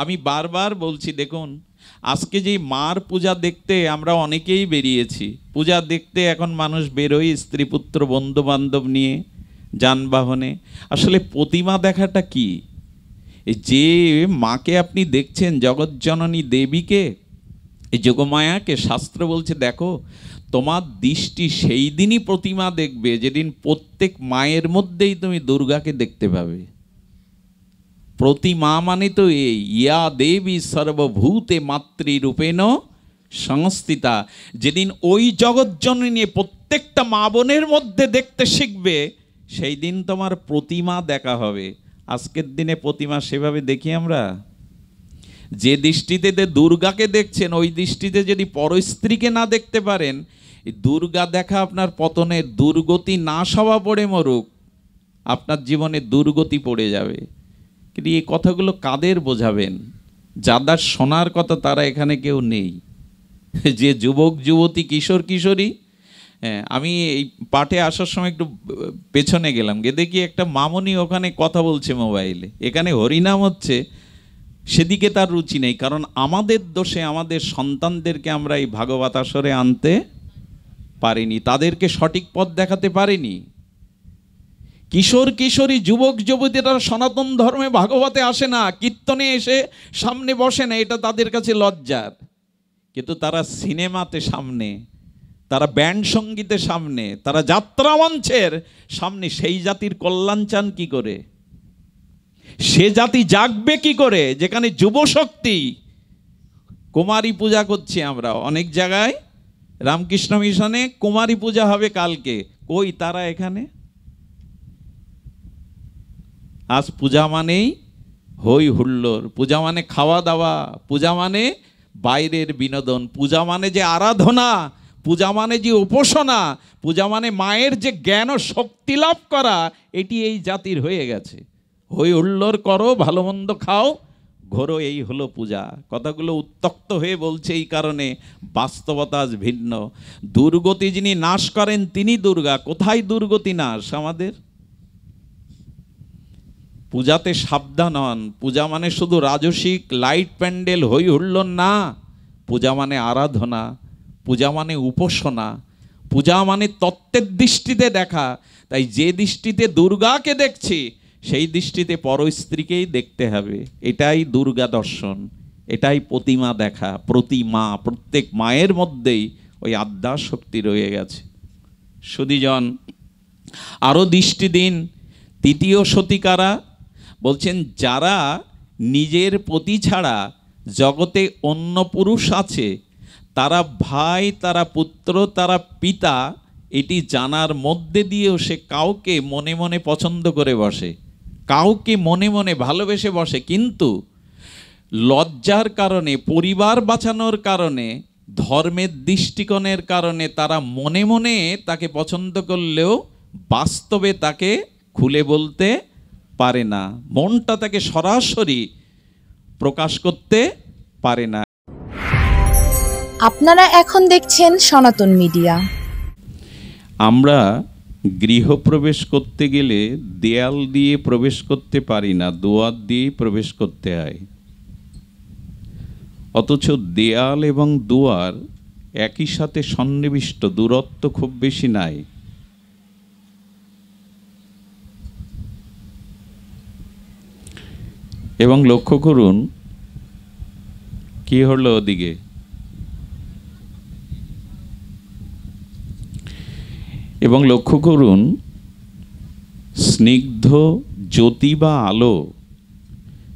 আমি বারবার বলছি, দেখুন আজকে যে মার পূজা দেখতে আমরা অনেকেই বেরিয়েছি, পূজা দেখতে এখন মানুষ বেরোয় স্ত্রী পুত্র বন্ধু বান্ধব নিয়ে যানবাহনে। আসলে প্রতিমা দেখাটা কি? যে মাকে আপনি দেখছেন, জগৎজননী দেবীকে, এই যোগমায়াকে, শাস্ত্র বলছে দেখো তোমার দৃষ্টি সেই দিনই প্রতিমা দেখবে যেদিন প্রত্যেক মায়ের মধ্যেই তুমি দুর্গাকে দেখতে পাবে। প্রতিমা মানে তো এই ইয়া দেবী সর্বভূতে মাতৃরূপেণ সংস্থিতা। যেদিন ওই জগৎজননী প্রত্যেকটা মা বোনের মধ্যে দেখতে শিখবে, সেই দিন তোমার প্রতিমা দেখা হবে। আজকের দিনে প্রতিমা সেভাবে দেখি আমরা? যে দৃষ্টিতে দুর্গাকে দেখছেন, ওই দৃষ্টিতে যদি পরস্ত্রীকে না দেখতে পারেন, দুর্গা দেখা আপনার পতনের, দুর্গতি না সভা পড়ে মরুক, আপনার জীবনে দুর্গতি পড়ে যাবে। কিন্তু এই কথাগুলো কাদের বোঝাবেন? যাদের শোনার কথা তারা এখানে কেউ নেই। যে যুবক যুবতী কিশোর কিশোরী, আমি এই পাঠে আসার সময় একটু পেছনে গেলাম, গিয়ে দেখি একটা মামনি ওখানে কথা বলছে মোবাইলে, এখানে হরিনাম হচ্ছে, সেদিকে তার রুচি নেই। কারণ আমাদের দোষে আমাদের সন্তানদেরকে আমরা এই ভাগবত আসরে আনতে পারিনি, তাদেরকে সঠিক পথ দেখাতে পারিনি। কিশোর কিশোরী যুবক যুবতীরা সনাতন ধর্মে ভাগবতে আসে না, কীর্তনে এসে সামনে বসে না, এটা তাদের কাছে লজ্জার। কিন্তু তারা সিনেমাতে সামনে, তারা ব্যান্ড সঙ্গীতের সামনে, তারা যাত্রা মঞ্চের সামনে। সেই জাতির কল্যাণ চান কি করে? সে জাতি জাগবে কি করে যেখানে যুবশক্তি? কুমারী পূজা করছি আমরা অনেক জায়গায়, রামকৃষ্ণ মিশনে কুমারী পূজা হবে কালকে, কই তারা এখানে? আজ পূজা মানেই হই হুল্লোড়, পূজা মানে খাওয়া দাওয়া, পূজা মানে বাইরের বিনোদন, পূজা মানে যে আরাধনা, পূজা মানে যে উপাসনা, পূজা মানে মায়ের যে জ্ঞান ও শক্তি লাভ করা, এটি এই জাতির হয়ে গেছে। হই হুল্লোড় করো, ভালো মন্দ খাও, ঘোরো, এই হলো পূজা। কথাগুলো উত্তক্ত হয়ে বলছে এই কারণে, বাস্তবতা আজ ভিন্ন। দুর্গতি যিনি নাশ করেন তিনি দুর্গা। কোথায় দুর্গতি নাশ আমাদের? পূজাতে সাবধান হন। পূজা মানে শুধু রাজসিক লাইট প্যান্ডেল হই হুল্লোড় না, পূজা মানে আরাধনা, পূজা মানে উপাসনা, পূজা মানে তত্ত্বের দৃষ্টিতে দেখা। তাই যে দৃষ্টিতে দুর্গাকে দেখছি, সেই দৃষ্টিতে পরস্ত্রীকেই দেখতে হবে। এটাই দুর্গা দর্শন, এটাই প্রতিমা দেখা। প্রতিমা, প্রত্যেক মায়ের মধ্যেই ওই আদ্যা শক্তি রয়ে গেছে। সুধীজন, আরও দৃষ্টি দিন। তৃতীয় সতিকারা বলছেন, যারা নিজের পতি ছাড়া জগতে অন্য পুরুষ আছে, তারা ভাই, তারা পুত্র, তারা পিতা, এটি জানার মধ্যে দিয়েও সে কাউকে মনে মনে পছন্দ করে বসে, কাউকে মনে মনে ভালোবেসে বসে। কিন্তু লজ্জার কারণে, পরিবার বাঁচানোর কারণে, ধর্মের দৃষ্টিকোণের কারণে তারা মনে মনে তাকে পছন্দ করলেও বাস্তবে তাকে খুলে বলতে পারে না, মনটা তাকে সরাসরি প্রকাশ করতে পারে না। আপনারা এখন দেখছেন সনাতন মিডিয়া। আমরা গৃহপ্রবেশ করতে গেলে দেয়াল দিয়ে প্রবেশ করতে পারি না, দুয়ার দিয়ে প্রবেশ করতে হয়। অথচ দেয়াল এবং দুয়ার একই সাথে সন্নিবিষ্ট, দূরত্ব খুব বেশি নাই। এবং লক্ষ্য করুন কি হলো ওদিকে, এবং লক্ষ্য করুন স্নিগ্ধ জ্যোতি বা আলো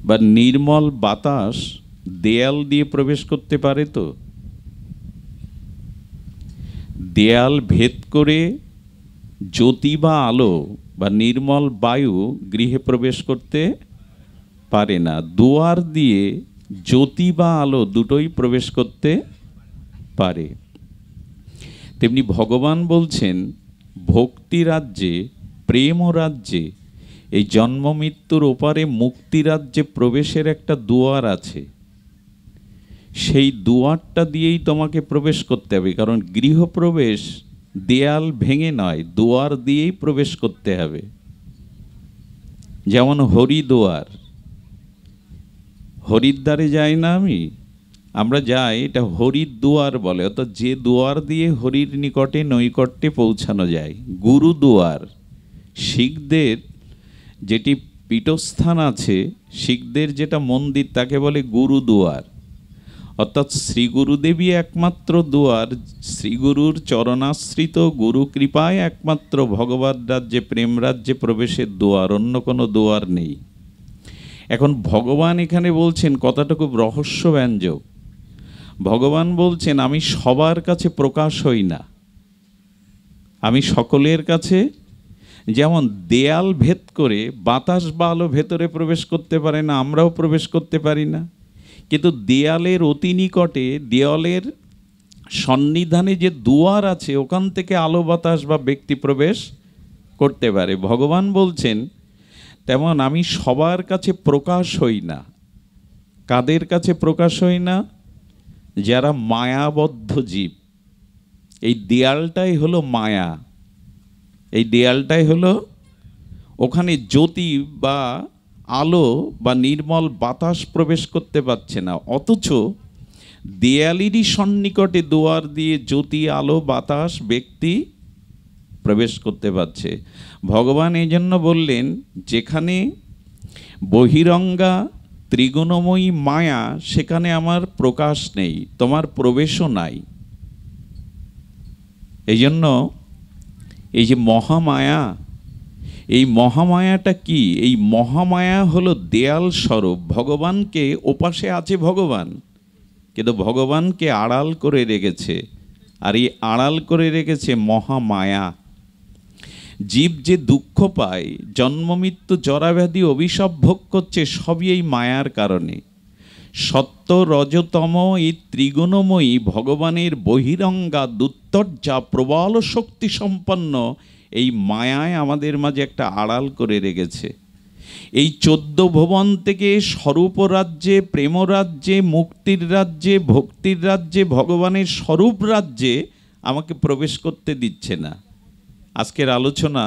বা নির্মল বাতাস দেয়াল দিয়ে প্রবেশ করতে পারে তো? দেয়াল ভেদ করে জ্যোতি বা আলো বা নির্মল বায়ু গৃহে প্রবেশ করতে পারে না। দুয়ার দিয়ে জ্যোতি বা আলো দুটোই প্রবেশ করতে পারে। তেমনি ভগবান বলছেন, ভক্তি রাজ্যে, প্রেম রাজ্যে, এই জন্ম মৃত্যুর ওপারে মুক্তি রাজ্যে প্রবেশের একটা দুয়ার আছে। সেই দুয়ারটা দিয়েই তোমাকে প্রবেশ করতে হবে। কারণ গৃহপ্রবেশ দেয়াল ভেঙে নয়, দুয়ার দিয়েই প্রবেশ করতে হবে। যেমন হরিদুয়ার, হরিদ্বারে যাই না আমরা যাই, এটা হরির দুয়ার বলে, অর্থাৎ যে দুয়ার দিয়ে হরির নিকটে নৈকট্যে পৌঁছানো যায়, গুরুদুয়ার। শিখদের যেটি পীঠস্থান আছে, শিখদের যেটা মন্দির, তাকে বলে গুরুদুয়ার। অর্থাৎ শ্রী গুরুদেবী একমাত্র দুয়ার, শ্রীগুরুর চরণাশ্রিত গুরু কৃপায় একমাত্র ভগবত রাজ্যে, প্রেম রাজ্যে প্রবেশের দুয়ার, অন্য কোনো দুয়ার নেই। এখন ভগবান এখানে বলছেন কথাটা খুব রহস্যব্যঞ্জক। ভগবান বলছেন, আমি সবার কাছে প্রকাশ হই না, আমি সকলের কাছে। যেমন দেয়াল ভেদ করে বাতাস বা আলো ভেতরে প্রবেশ করতে পারে না, আমরাও প্রবেশ করতে পারি না, কিন্তু দেয়ালের অতি নিকটে, দেয়ালের সন্নিধানে যে দুয়ার আছে, ওখান থেকে আলো বাতাস বা ব্যক্তি প্রবেশ করতে পারে। ভগবান বলছেন তেমন আমি সবার কাছে প্রকাশ হই না। কাদের কাছে প্রকাশ হই না? যারা মায়াবদ্ধ জীব। এই দেয়ালটাই হলো মায়া, এই দেয়ালটাই হলো, ওখানে জ্যোতি বা আলো বা নির্মল বাতাস প্রবেশ করতে পারছে না, অথচ দেয়ালেরই সন্নিকটে দুয়ার দিয়ে জ্যোতি, আলো, বাতাস, ব্যক্তি প্রবেশ করতে পারছে। ভগবান এই জন্য বললেন, যেখানে বহিরঙ্গা ত্রিগুণময়ী মায়া, সেখানে আমার প্রকাশ নেই, তোমার প্রবেশও নাই। এই জন্য এই যে মহামায়া, এই মহামায়াটা কি? এই মহামায়া হলো দেয়াল স্বরূপ। ভগবানকে, ওপাশে আছে ভগবান, কিন্তু ভগবানকে আড়াল করে রেখেছে, আর এই আড়াল করে রেখেছে মহামায়া। জীব যে দুঃখ পায়, জন্মমৃত্যু জরাব্যাধি অভিশাপ ভোগ করছে, সবই এই মায়ার কারণে। সত্য রজতম এই ত্রিগুণময়ী ভগবানের বহিরঙ্গা দুত্তর্যা প্রবল শক্তি সম্পন্ন এই মায়ায় আমাদের মাঝে একটা আড়াল করে রেখেছে। এই 14 ভুবন থেকে স্বরূপ রাজ্যে, প্রেম রাজ্যে, মুক্তির রাজ্যে, ভক্তির রাজ্যে, ভগবানের স্বরূপ রাজ্যে আমাকে প্রবেশ করতে দিচ্ছে না। আজকের আলোচনা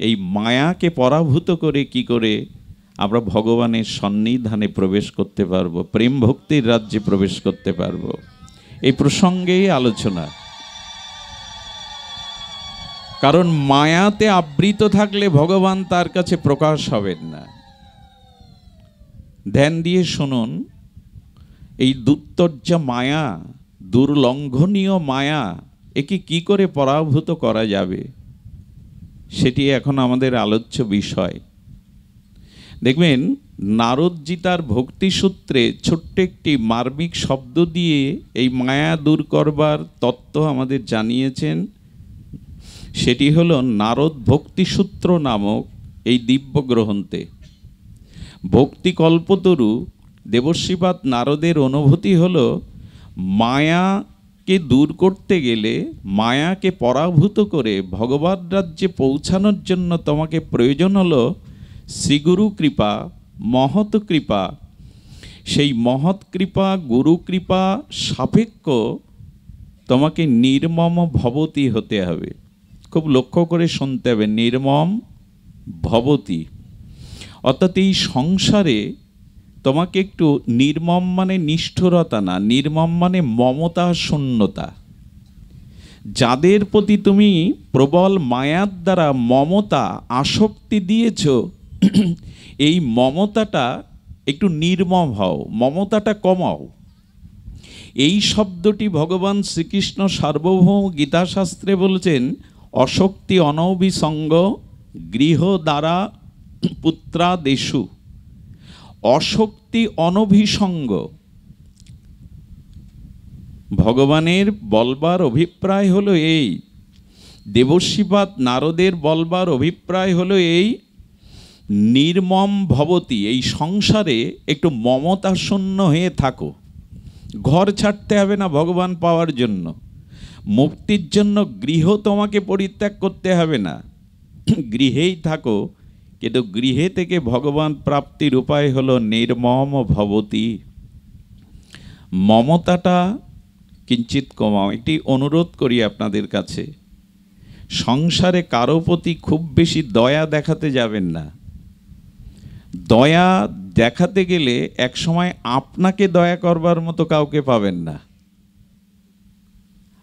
এই মায়াকে পরাভূত করে কি করে আমরা ভগবানের সন্নিধানে প্রবেশ করতে পারবো, প্রেম ভক্তির রাজ্যে প্রবেশ করতে পারবো, এই প্রসঙ্গেই আলোচনা। কারণ মায়াতে আবৃত থাকলে ভগবান তার কাছে প্রকাশ হবেন না। ধ্যান দিয়ে শুনুন, এই দুত্তর্যা মায়া, দুর্লঙ্ঘনীয় মায়া, একে কি করে পরাভূত করা যাবে, সেটি এখন আমাদের আলোচ্য বিষয়। দেখবেন নারদজি তার ভক্তিসূত্রে ছোট্ট একটি মার্মিক শব্দ দিয়ে এই মায়া দূর করবার তত্ত্ব আমাদের জানিয়েছেন। সেটি হলো নারদ ভক্তিসূত্র নামক এই দিব্য গ্রন্থে। ভক্তি কল্পতরু দেবশ্রীপাদ নারদের অনুভূতি হলো, মায়াকে দূর করতে গেলে, মায়াকে পরাভূত করে ভগবত রাজ্যে পৌঁছানোর জন্য তোমাকে প্রয়োজন হলো শ্রীগুরু কৃপা, মহৎ কৃপা। সেই মহৎ কৃপা, গুরু কৃপা সাপেক্ষ তোমাকে নির্মম ভবতী হতে হবে। খুব লক্ষ্য করে শুনতে হবে, নির্মম ভবতী, অর্থাৎ এই সংসারে তোমাকে একটু, নির্মম মানে নিষ্ঠুরতা না, নির্মম মানে মমতা শূন্যতা। যাদের প্রতি তুমি প্রবল মায়ার দ্বারা মমতা, আসক্তি দিয়েছ, এই মমতাটা একটু নির্মম হও, মমতাটা কমাও। এই শব্দটি ভগবান শ্রীকৃষ্ণ সার্বভৌম গীতাশাস্ত্রে বলেছেন, অশক্তি অনভিসঙ্গ গৃহ দ্বারা পুত্রাদেশু। অশক্তি অনভিসঙ্গ, ভগবানের বলবার অভিপ্রায় হলো এই, দেবশ্রীপাদ নারদের বলবার অভিপ্রায় হলো এই, নির্মম ভবতী, এই সংসারে একটু মমতা শূন্য হয়ে থাকো। ঘর ছাড়তে হবে না ভগবান পাওয়ার জন্য, মুক্তির জন্য গৃহ তোমাকে পরিত্যাগ করতে হবে না, গৃহেই থাকো, কিন্তু গৃহে থেকে ভগবান প্রাপ্তির উপায় হলো নির্মম ভবতী। মমতাটা কিঞ্চিত কমাও। একটি অনুরোধ করি আপনাদের কাছে, সংসারে কারো প্রতি খুব বেশি দয়া দেখাতে যাবেন না। দয়া দেখাতে গেলে এক সময় আপনাকে দয়া করবার মতো কাউকে পাবেন না।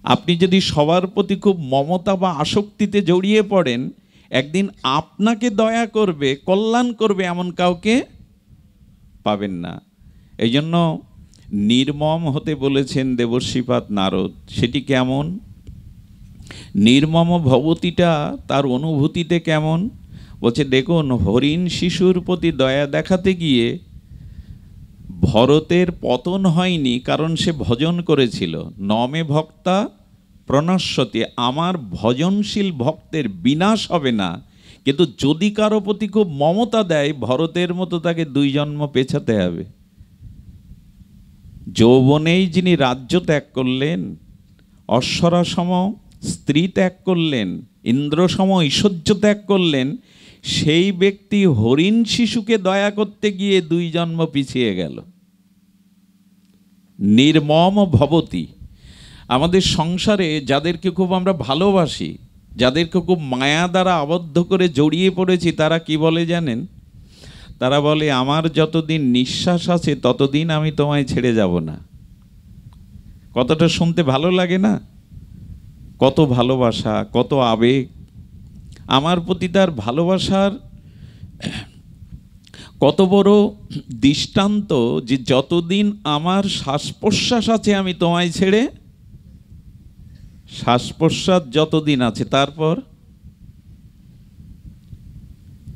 আপনি যদি সবার প্রতি খুব মমতা বা আসক্তিতে জড়িয়ে পড়েন, একদিন আপনাকে দয়া করবে, কল্যাণ করবে এমন কাউকে পাবেন না। এই জন্য নির্মম হতে বলেছেন দেবশ্রীপাদ নারদ। সেটি কেমন? নির্মম ভবতিটা তার অনুভূতিতে কেমন? বলছে দেখুন, হরিণ শিশুর প্রতি দয়া দেখাতে গিয়ে ভরতের পতন হয়নি, কারণ সে ভজন করেছিল। নমে ভক্তা প্রণশ্যতি, আমার ভজনশীল ভক্তের বিনাশ হবে না। কিন্তু যদি কারো প্রতি খুব মমতা দেয়, ভরতের মতো তাকে 2 জন্ম পেছাতে হবে। যৌবনেই যিনি রাজ্য ত্যাগ করলেন, অশ্বরাসম স্ত্রী ত্যাগ করলেন, ইন্দ্রসম ঐশ্বর্য ত্যাগ করলেন, সেই ব্যক্তি হরিণ শিশুকে দয়া করতে গিয়ে 2 জন্ম পিছিয়ে গেল। নির্মম ভবতি। আমাদের সংসারে যাদেরকে খুব আমরা ভালোবাসি, যাদেরকে খুব মায়া দ্বারা আবদ্ধ করে জড়িয়ে পড়েছি, তারা কি বলে জানেন? তারা বলে, আমার যতদিন নিঃশ্বাস আছে ততদিন আমি তোমায় ছেড়ে যাব না। কতটা শুনতে ভালো লাগে না? কত ভালোবাসা, কত আবেগ। আমার প্রতি তার ভালোবাসার কত বড় দৃষ্টান্ত যে যতদিন আমার শ্বাস প্রশ্বাস আছে আমি তোমায় ছেড়ে, শ্বাস প্রশ্বাস যতদিন আছে, তারপর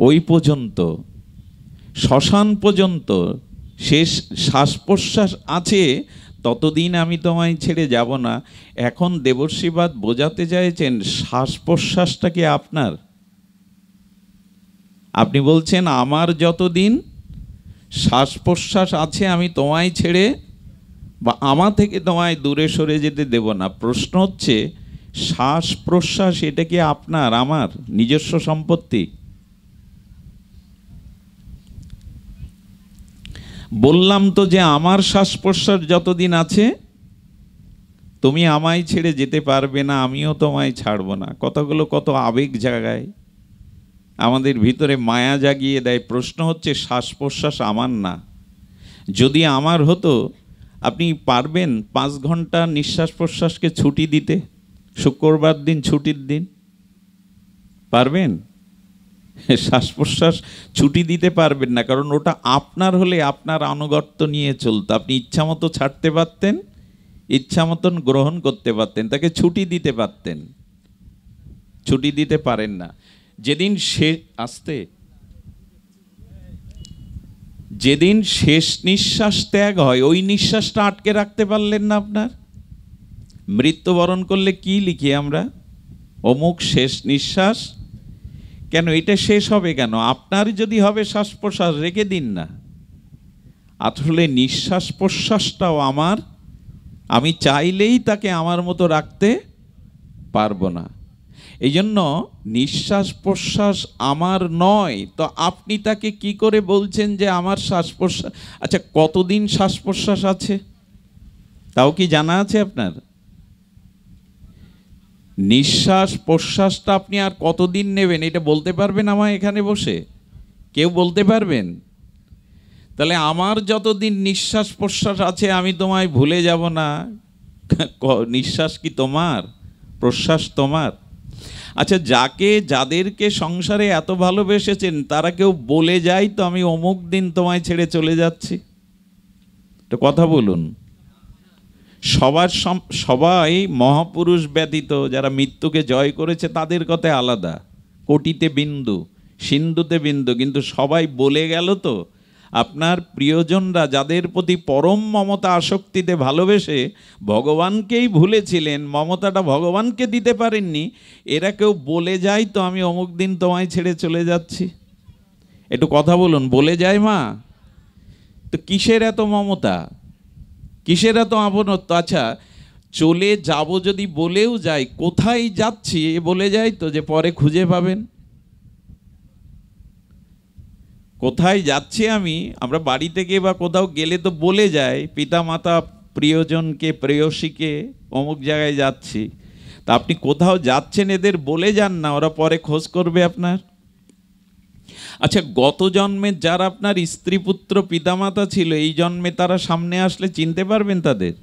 ওই পর্যন্ত, শ্মশান পর্যন্ত শেষ শ্বাস প্রশ্বাস আছে, ততদিন আমি তোমায় ছেড়ে যাব না। এখন দেবশ্রীপাদ বোঝাতে চাইছেন শ্বাস প্রশ্বাসটা কি আপনার? আপনি বলছেন আমার যতদিন শ্বাস প্রশ্বাস আছে আমি তোমায় ছেড়ে বা আমার থেকে তোমায় দূরে সরে যেতে দেব না। প্রশ্ন হচ্ছে, শ্বাস প্রশ্বাস এটা কি আপনার আমার নিজস্ব সম্পত্তি? বললাম তো যে আমার শ্বাস প্রশ্বাস যতদিন আছে তুমি আমায় ছেড়ে যেতে পারবে না, আমিও তোমায় ছাড়ব না। কথাগুলো কত আবেগ জাগায়, আমাদের ভিতরে মায়া জাগিয়ে দেয়। প্রশ্ন হচ্ছে, শ্বাস প্রশ্বাস আমার না। যদি আমার হতো, আপনি পারবেন 5 ঘন্টা নিঃশ্বাস প্রশ্বাসকে ছুটি দিতে? শুক্রবার দিন ছুটির দিন পারবেন? শ্বাস প্রশ্বাস ছুটি দিতে পারবেন না, কারণ ওটা আপনার হলে আপনার আনুগত্য নিয়ে চলতো। আপনি ইচ্ছা মতো ছাড়তে পারতেন, ইচ্ছা মতন গ্রহণ করতে পারতেন, তাকে ছুটি দিতে পারতেন। ছুটি দিতে পারেন না। যেদিন শেষ নিঃশ্বাস ত্যাগ হয়, ওই নিঃশ্বাসটা আটকে রাখতে পারলেন না আপনার। মৃত্যুবরণ করলে কি লিখি আমরা? অমুক শেষ নিঃশ্বাস। কেন এটা শেষ হবে কেন? আপনার যদি হবে শ্বাস প্রশ্বাস, রেখে দিন না। আসলে নিঃশ্বাস প্রশ্বাসটাও আমার, আমি চাইলেই তাকে আমার মতো রাখতে পারবো না। এই জন্য নিঃশ্বাস প্রশ্বাস আমার নয়, তো আপনি তাকে কি করে বলছেন যে আমার শ্বাস প্রশ্বাস? আচ্ছা, কতদিন শ্বাস প্রশ্বাস আছে তাও কি জানা আছে আপনার? নিঃশ্বাস প্রশ্বাসটা আপনি আর কতদিন নেবেন এটা বলতে পারবেন আমায় এখানে বসে? কেউ বলতে পারবেন? তাহলে আমার যতদিন নিঃশ্বাস প্রশ্বাস আছে আমি তোমায় ভুলে যাব না। নিঃশ্বাস কি তোমার? প্রশ্বাস তোমার? আচ্ছা, যাদেরকে সংসারে এত ভালোবেসেছেন তারা কেউ বলে যায় তো আমি অমুক দিন তোমায় ছেড়ে চলে যাচ্ছি? তো কথা বলুন। সবাই মহাপুরুষ ব্যতীত যারা মৃত্যুকে জয় করেছে তাদের কথা আলাদা, কোটিতে বিন্দু সিন্ধুতে বিন্দু, কিন্তু সবাই বলে গেল তো। আপনার প্রিয়জনরা যাদের প্রতি পরম মমতা আসক্তিতে ভালোবেসে ভগবানকেই ভুলেছিলেন, মমতাটা ভগবানকে দিতে পারেননি, এরা কেউ বলে যায় তো আমি অমুক দিন তোমায় ছেড়ে চলে যাচ্ছি? একটু কথা বলুন। বলে যায় মা? তো কিসের এত মমতা, কিসের এত আপনত্ব? আচ্ছা, চলে যাব যদি বলেও যায়, কোথায় যাচ্ছি এ বলে যায় তো, যে পরে খুঁজে পাবেন। কোথায় যাচ্ছি আমরা বাড়ি থেকে বা কোথাও গেলে তো বলে যায় পিতা মাতা প্রিয়জনকে, প্রেয়সীকে অমুক জায়গায় যাচ্ছি। তা আপনি কোথাও যাচ্ছেন এদের বলে যান না, ওরা পরে খোঁজ করবে আপনার। আচ্ছা, গত জন্মে যারা আপনার স্ত্রী পুত্র পিতামাতা ছিল, এই জন্মে তারা সামনে আসলে চিনতে পারবেন তাদের?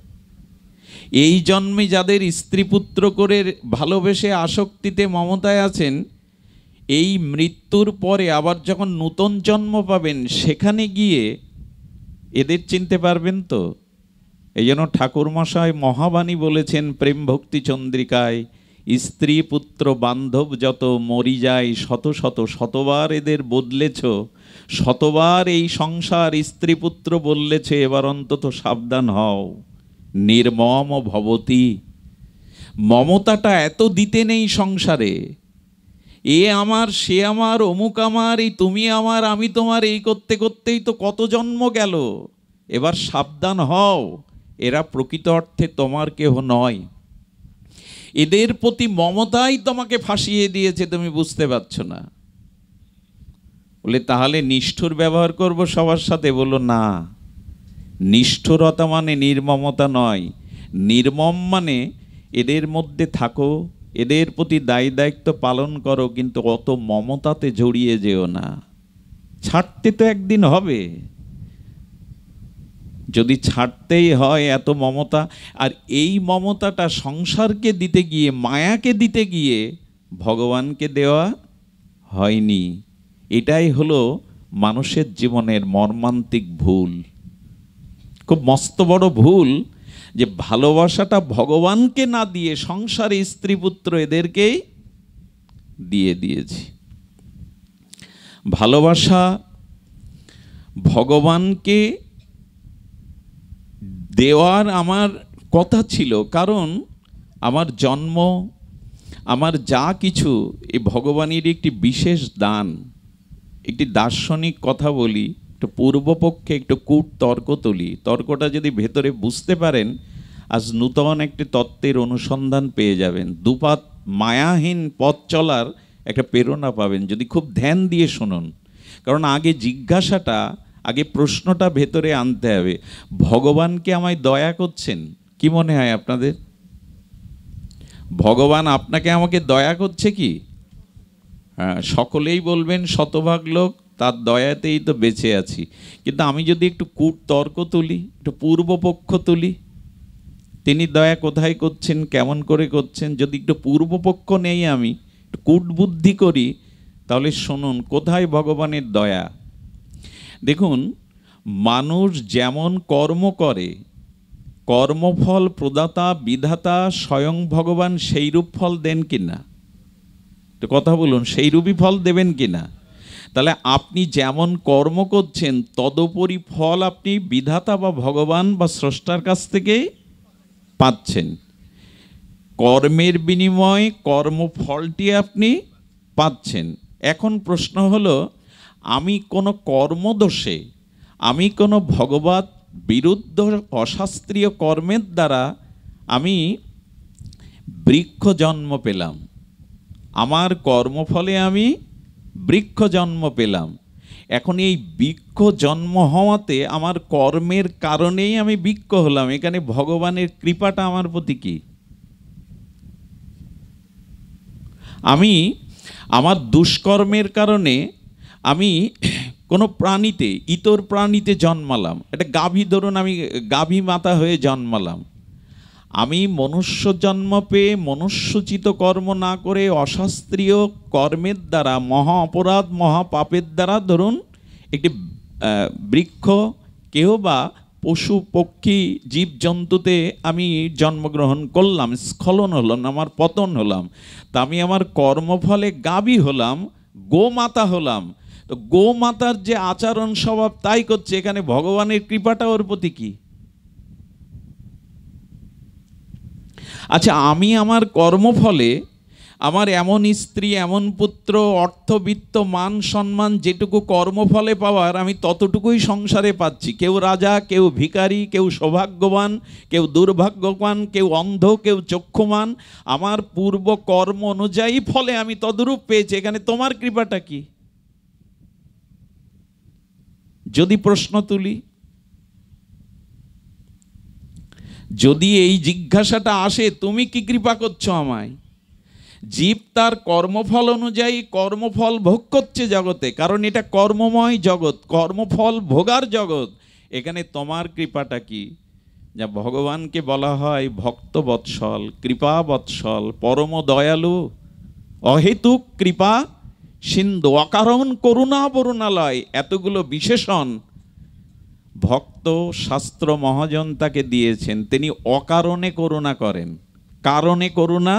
এই জন্মে যাদের স্ত্রী পুত্র করে ভালোবেসে আসক্তিতে মমতায় আছেন, এই মৃত্যুর পরে আবার যখন নূতন জন্ম পাবেন, সেখানে গিয়ে এদের চিনতে পারবেন তো? এই জন্য ঠাকুরমশাই মহাবাণী বলেছেন প্রেম ভক্তি চন্দ্রিকায়, স্ত্রী পুত্র বান্ধব যত মরি যায় শত শত, শতবার এদের বদলেছ, শতবার এই সংসার স্ত্রী পুত্র বললেছ, এবার অন্তত সাবধান হও, নির্মম ভবতি। মমতাটা এত দিতে নেই সংসারে, এ আমার সে আমার অমুক আমার, এই তুমি আমার আমি তোমার, এই করতে করতেই তো কত জন্ম গেল, এবার সাবধান হও, এরা প্রকৃত অর্থে তোমার কেহ নয়। এদের প্রতি মমতাই তোমাকে ফাঁসিয়ে দিয়েছে, তুমি বুঝতে পারছো না। বলে তাহলে নিষ্ঠুর ব্যবহার করব সবার সাথে? বলল না, নিষ্ঠুরতা মানে নির্মমতা নয়। নির্মম মানে এদের মধ্যে থাকো, এদের প্রতি দায় দায়িত্ব পালন করো, কিন্তু অত মমতাতে জড়িয়ে যেও না। ছাড়তে তো একদিন হবে, যদি ছাড়তেই হয় এত মমতা। আর এই মমতাটা সংসারকে দিতে গিয়ে, মায়াকে দিতে গিয়ে ভগবানকে দেওয়া হয়নি। এটাই হলো মানুষের জীবনের মর্মান্তিক ভুল, খুব মস্ত বড় ভুল, যে ভালোবাসাটা ভগবানকে না দিয়ে সংসারে স্ত্রী পুত্র এদেরকেই দিয়ে দিয়েছি। ভালোবাসা ভগবানকে দেওয়ার আমার কথা ছিল, কারণ আমার জন্ম, আমার যা কিছু এই ভগবানের একটি বিশেষ দান। একটি দার্শনিক কথা বলি, একটু পূর্বপক্ষে একটু কূট তর্ক তুলি। তর্কটা যদি ভেতরে বুঝতে পারেন, আজ নূতন একটি তত্ত্বের অনুসন্ধান পেয়ে যাবেন, দুপাত মায়াহীন পথ চলার একটা প্রেরণা পাবেন যদি খুব ধ্যান দিয়ে শুনুন। কারণ আগে জিজ্ঞাসাটা, আগে প্রশ্নটা ভেতরে আনতে হবে, ভগবানকে আমায় দয়া করছেন? কি মনে হয় আপনাদের? ভগবান আপনাকে আমাকে দয়া করছে কি? হ্যাঁ, সকলেই বলবেন শতভাগ লোক তার দয়াতেই তো বেঁচে আছি। কিন্তু আমি যদি একটু কূট তর্ক তুলি, একটু পূর্বপক্ষ তুলি, তিনি দয়া কোথায় করছেন, কেমন করে করছেন, যদি একটু পূর্বপক্ষ নেই, আমি একটু কূট বুদ্ধি করি, তাহলে শুনুন কোথায় ভগবানের দয়া। দেখুন, মানুষ যেমন কর্ম করে, কর্মফল প্রদাতা বিধাতা স্বয়ং ভগবান সেইরূপ ফল দেন কিনা? তো কথা বলুন, সেইরূপই ফল দেবেন কিনা? তাহলে আপনি যেমন কর্ম করছেন তদুপরি ফল আপনি বিধাতা বা ভগবান বা স্রষ্টার কাছ থেকে পাচ্ছেন। কর্মের বিনিময়ে কর্মফলটি আপনি পাচ্ছেন। এখন প্রশ্ন হলো, আমি কোনো কর্মদোষে, আমি কোনো ভগবৎ বিরুদ্ধ অশাস্ত্রীয় কর্মের দ্বারা আমি বৃক্ষ জন্ম পেলাম, আমার কর্মফলে আমি বৃক্ষ জন্ম পেলাম। এখন এই বৃক্ষ জন্ম হওয়াতে আমার কর্মের কারণেই আমি বৃক্ষ হলাম, এখানে ভগবানের কৃপাটা আমার প্রতি কি? আমি আমার দুষ্কর্মের কারণে আমি কোনো প্রাণীতে, ইতর প্রাণীতে জন্মালাম। একটা গাভী, ধরুন আমি গাভী মাতা হয়ে জন্মালাম, আমি মনুষ্য জন্ম পেয়ে মনুষ্যোচিত কর্ম না করে অশাস্ত্রীয় কর্মের দ্বারা, মহা অপরাধ মহা পাপের দ্বারা ধরুন একটি বৃক্ষ, কেহ বা পশু পক্ষী জীবজন্তুতে আমি জন্মগ্রহণ করলাম, স্খলন হলাম, আমার পতন হলাম। তা আমি আমার কর্মফলে গাভী হলাম, গোমাতা হলাম। তো গোমাতার যে আচরণ স্বভাব তাই করছে, এখানে ভগবানের কৃপাটা ওর প্রতি কি? আচ্ছা, আমি আমার কর্মফলে আমার এমন স্ত্রী, এমন পুত্র, অর্থবিত্ত, মান সম্মান যেটুকু কর্মফলে পাওয়ার আমি ততটুকুই সংসারে পাচ্ছি। কেউ রাজা, কেউ ভিখারি, কেউ সৌভাগ্যবান, কেউ দুর্ভাগ্যবান, কেউ অন্ধ, কেউ চক্ষুমান। আমার পূর্ব কর্ম অনুযায়ী ফলে আমি তদরূপ পেয়েছি, এখানে তোমার কৃপাটা কি? যদি প্রশ্ন তুলি, যদি এই জিজ্ঞাসাটা আসে, তুমি কি কৃপা করছো আমায়? জীব তার কর্মফল অনুযায়ী কর্মফল ভোগ করছে জগতে, কারণ এটা কর্মময় জগৎ, কর্মফল ভোগার জগৎ। এখানে তোমার কৃপাটা কি? যা ভগবানকে বলা হয় ভক্তবৎসল, কৃপাবৎসল, পরম দয়ালু, অহেতুক কৃপা সিন্ধু, অকারণ করুণা বরুণালয়, এতগুলো বিশেষণ ভক্ত শাস্ত্র মহাজন তাকে দিয়েছেন। তিনি অকারণে করুণা করেন, কারণে করুণা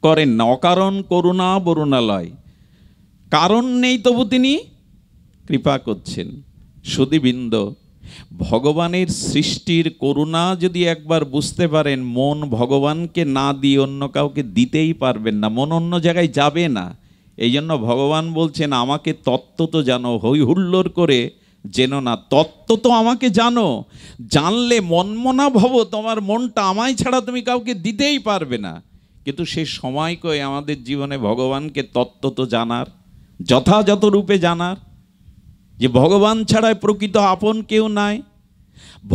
করেন না। অকারণ করুণা বরুণালয়, কারণ নেই তবু তিনি কৃপা করছেন। সুধীবৃন্দ, ভগবানের সৃষ্টির করুণা যদি একবার বুঝতে পারেন, মন ভগবানকে না দিয়ে অন্য কাউকে দিতেই পারবেন না, মন অন্য জায়গায় যাবে না। এই জন্য ভগবান বলছেন আমাকে তত্ত্ব তো জানো, হই হুল্লোড় করে জেনো না। তত্ত্ব তো আমাকে জানো, জানলে মনমনা ভব, তোমার মনটা আমায় ছাড়া তুমি কাউকে দিতেই পারবে না। কিন্তু সে সময় কই আমাদের জীবনে ভগবানকে তত্ত্ব তো জানার, যথাযথ রূপে জানার, যে ভগবান ছাড়াই প্রকৃত আপন কেউ নাই,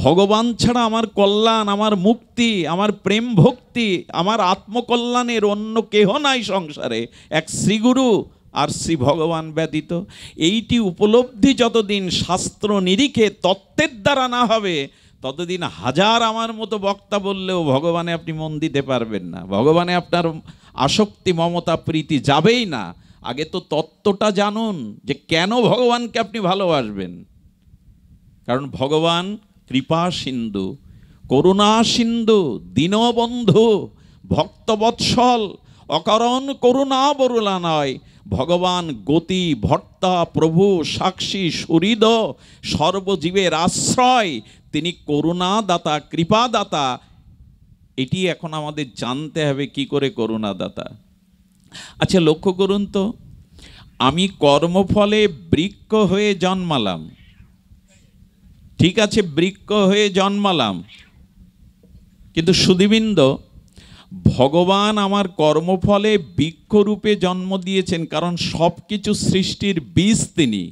ভগবান ছাড়া আমার কল্যাণ, আমার মুক্তি, আমার প্রেম ভক্তি, আমার আত্মকল্যাণের অন্য কেহ নাই সংসারে, এক শ্রীগুরু আর শ্রী ভগবান ব্যতীত। এইটি উপলব্ধি যতদিন শাস্ত্র নিরিখে তত্ত্বের দ্বারা না হবে, ততদিন হাজার আমার মতো বক্তা বললেও ভগবানে আপনি মন দিতে পারবেন না, ভগবানে আপনার আসক্তি মমতা প্রীতি যাবেই না। আগে তো তত্ত্বটা জানুন যে কেন ভগবানকে আপনি ভালোবাসবেন। কারণ ভগবান কৃপা সিন্ধু, করুণা সিন্ধু, দীনবন্ধু, ভক্তবৎসল, অকারণ করুণা বরুলা নয়। ভগবান গতি ভর্তা, প্রভু সাক্ষী সুহৃদ, সর্বজীবের আশ্রয়, তিনি করুণাদাতা, কৃপাদাতা। এটি এখন আমাদের জানতে হবে কি করে করুণাদাতা। আচ্ছা লক্ষ্য করুন তো, আমি কর্মফলে বৃক্ষ হয়ে জন্মালাম, ঠিক আছে, বৃক্ষ হয়ে জন্মালাম, কিন্তু সুধীবৃন্দ, ভগবান আমার কর্মফলে বৃক্ষরূপে জন্ম দিয়েছেন, কারণ সব কিছু সৃষ্টির বীজ তিনি।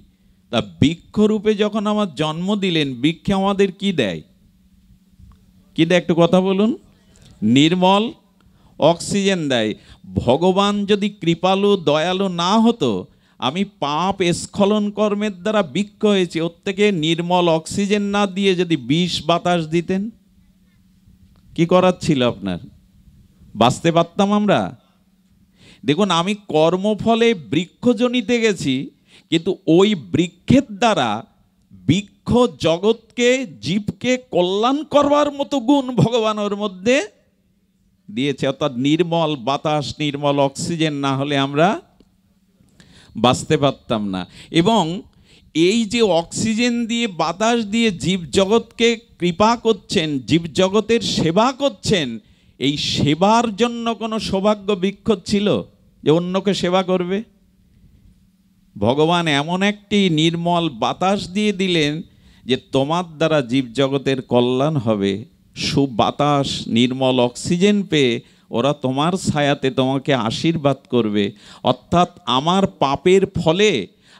তা বৃক্ষরূপে যখন আমার জন্ম দিলেন, বৃক্ষ আমাদের কি দেয়? কি দেয় একটু কথা বলুন? নির্মল অক্সিজেন দেয়। ভগবান যদি কৃপালু দয়ালু না হতো, আমি পাপ স্খলন কর্মের দ্বারা বৃক্ষ হয়েছি, ওর থেকে নির্মল অক্সিজেন না দিয়ে যদি বিষ বাতাস দিতেন, কি করার ছিল আপনার? বাঁচতে পারতাম আমরা? দেখুন, আমি কর্মফলে বৃক্ষজনিতে গেছি, কিন্তু ওই বৃক্ষের দ্বারা বৃক্ষ জগৎকে, জীবকে কল্যাণ করবার মতো গুণ ভগবান ওর মধ্যে দিয়েছে। অর্থাৎ নির্মল বাতাস, নির্মল অক্সিজেন না হলে আমরা বাঁচতে পারতাম না। এবং এই যে অক্সিজেন দিয়ে, বাতাস দিয়ে জীবজগৎকে কৃপা করছেন, জীবজগতের সেবা করছেন, এই সেবার জন্য কোনো সৌভাগ্য বৃক্ষ ছিল যে অন্যকে সেবা করবে? ভগবান এমন একটি নির্মল বাতাস দিয়ে দিলেন যে তোমার দ্বারা জীবজগতের কল্যাণ হবে। সুবাতাস, নির্মল অক্সিজেন পেয়ে ওরা তোমার ছায়াতে তোমাকে আশীর্বাদ করবে। অর্থাৎ আমার পাপের ফলে,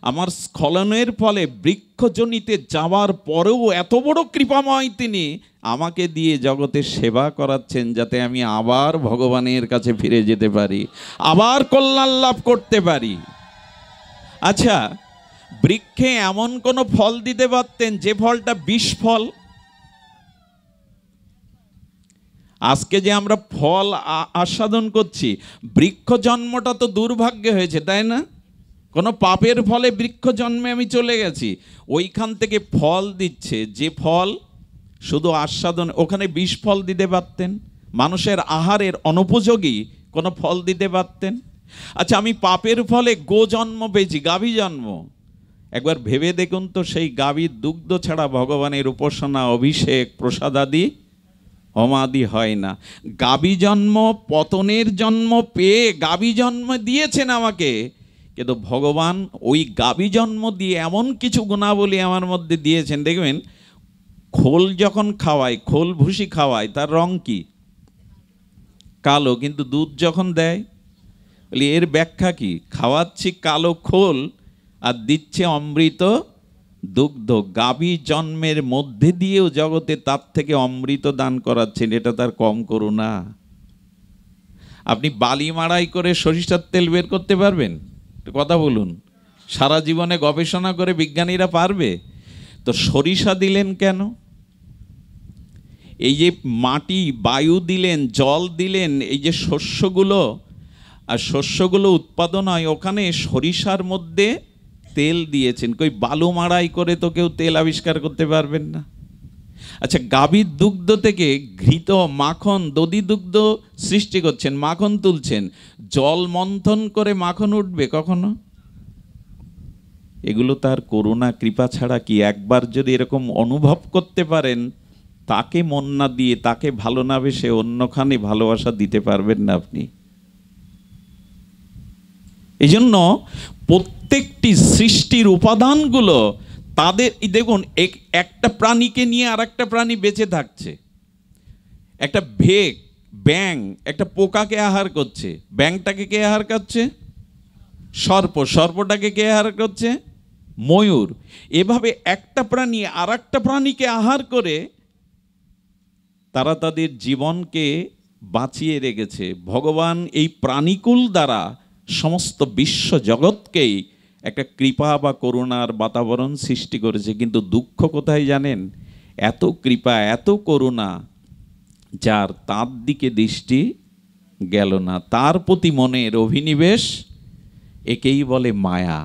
আমার স্খলনের ফলে বৃক্ষজনিতে যাওয়ার পরেও এত বড় কৃপাময় তিনি আমাকে দিয়ে জগতের সেবা করাচ্ছেন, যাতে আমি আবার ভগবানের কাছে ফিরে যেতে পারি, আবার কল্যাণ লাভ করতে পারি। আচ্ছা, বৃক্ষে এমন কোনো ফল দিতে পারতেন যে ফলটা বিষ ফল? আজকে যে আমরা ফল আস্বাদন করছি, বৃক্ষ জন্মটা তো দুর্ভাগ্য হয়েছে, তাই না? কোনো পাপের ফলে বৃক্ষ জন্মে আমি চলে গেছি, ওইখান থেকে ফল দিচ্ছে যে ফল শুধু আস্বাদন, ওখানে বিষ ফল দিতে পারতেন, মানুষের আহারের অনুপযোগী কোনো ফল দিতে পারতেন। আচ্ছা, আমি পাপের ফলে গো জন্ম পেয়েছি, গাভী জন্ম, একবার ভেবে দেখুন তো, সেই গাভীর দুগ্ধ ছাড়া ভগবানের উপাসনা, অভিষেক, প্রসাদাদি হোমাদি হয় না। গাভী জন্ম, পতনের জন্ম পেয়ে গাভী জন্ম দিয়েছেন আমাকে, কিন্তু ভগবান ওই গাভী জন্ম দিয়ে এমন কিছু গুণাবলী আমার মধ্যে দিয়েছেন। দেখবেন, খোল যখন খাওয়ায়, খোল ভুসি খাওয়ায়, তার রং কি? কালো, কিন্তু দুধ যখন দেয়, বলি এর ব্যাখ্যা কি? খাওয়াচ্ছি কালো খোল আর দিচ্ছে অমৃত দুগ্ধ। গাভী জন্মের মধ্যে দিয়েও জগতে তার থেকে অমৃত দান করাচ্ছেন, এটা তার কম করুণা? আপনি বালি মাড়াই করে সরিষার তেল বের করতে পারবেন? কথা বলুন। সারা জীবনে গবেষণা করে বিজ্ঞানীরা পারবে? তো সরিষা দিলেন কেন? এই যে মাটি, বায়ু দিলেন, জল দিলেন, এই যে শস্যগুলো, আর শস্যগুলো উৎপাদন হয়, ওখানে সরিষার মধ্যে তেল দিয়েছেন। কই বালু মাড়াই করে তো কেউ তেল আবিষ্কার করতে পারবেন না। আচ্ছা, গাভীর দুগ্ধ থেকে ঘৃত, মাখন, দধি দুগ্ধ সৃষ্টি করছেন, মাখন তুলছেন, জল মন্থন করে মাখন উঠবে কখনো? এগুলো তার করুণা কৃপা ছাড়া কি? একবার যদি এরকম অনুভব করতে পারেন, তাকে মন না দিয়ে, তাকে ভালো না বেসে অন্যখানে ভালোবাসা দিতে পারবেন না আপনি। এই জন্য প্রত্যেকটি সৃষ্টির উপাদানগুলো তাদের, দেখুন, একটা প্রাণীকে নিয়ে আর একটা প্রাণী বেঁচে থাকছে। একটা ব্যাঙ একটা পোকাকে আহার করছে। ব্যাঙটাকে কে আহার করছে? সর্প। সর্পটাকে কে আহার করছে? ময়ূর। এভাবে একটা প্রাণী আর একটা প্রাণীকে আহার করে তারা তাদের জীবনকে বাঁচিয়ে রেখেছে। ভগবান এই প্রাণীকুল দ্বারা সমস্ত বিশ্ব জগৎকেই একটা কৃপা বা করুণার বাতাবরণ সৃষ্টি করেছে। কিন্তু দুঃখ কোথায় জানেন? এত কৃপা, এত করুণা, যার তার দিকে দৃষ্টি গেল না, তার প্রতি মনের অভিনিবেশ, একেই বলে মায়া।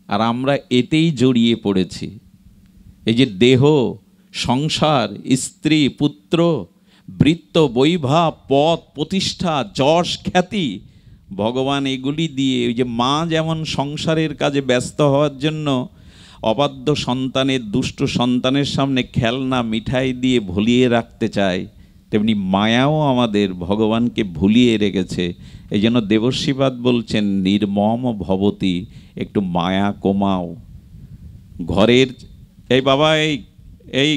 আর আমরা এতেই জড়িয়ে পড়েছি। এই যে দেহ, সংসার, স্ত্রী, পুত্র, বৃত্ত, বৈভব, পদ, প্রতিষ্ঠা, যশ, খ্যাতি, ভগবান এগুলি দিয়ে, ওই যে মা যেমন সংসারের কাজে ব্যস্ত হওয়ার জন্য অবাধ্য সন্তানের, দুষ্ট সন্তানের সামনে খেলনা, মিঠাই দিয়ে ভুলিয়ে রাখতে চায়, তেমনি মায়াও আমাদের ভগবানকে ভুলিয়ে রেখেছে। এই জন্য দেবর্ষিপাদ বলছেন, নির্মম ভবতি, একটু মায়া কমাও। ঘরের, এই বাবা, এই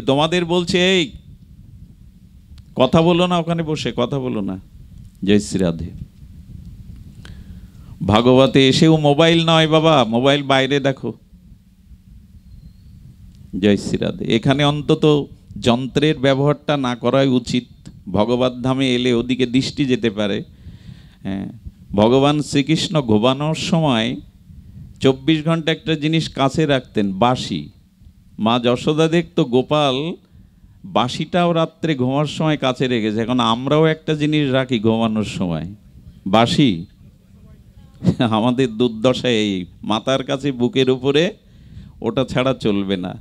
তোমাদের বলছে, এই কথা বলো না, ওখানে বসে কথা বলো না। জয় শ্রী রাধে। ভাগবতে এসেও মোবাইল নয় বাবা, মোবাইল বাইরে দেখো। জয় শ্রী রাধে। এখানে অন্তত যন্ত্রের ব্যবহারটা না করাই উচিত। ভগবত ধামে এলে ওদিকে দৃষ্টি যেতে পারে। হ্যাঁ, ভগবান শ্রীকৃষ্ণ ঘুমানোর সময় 24 ঘন্টা একটা জিনিস কাছে রাখতেন, বাঁশি। মা যশোদা দেখতো গোপাল বাঁশিটাও রাত্রে ঘুমার সময় কাছে রেখেছে। এখন আমরাও একটা জিনিস রাখি ঘুমানোর সময়, বাঁশি। আমাদের দুর্দশা এই, মাথার কাছে, বুকের উপরে, ওটা ছাড়া চলবে না।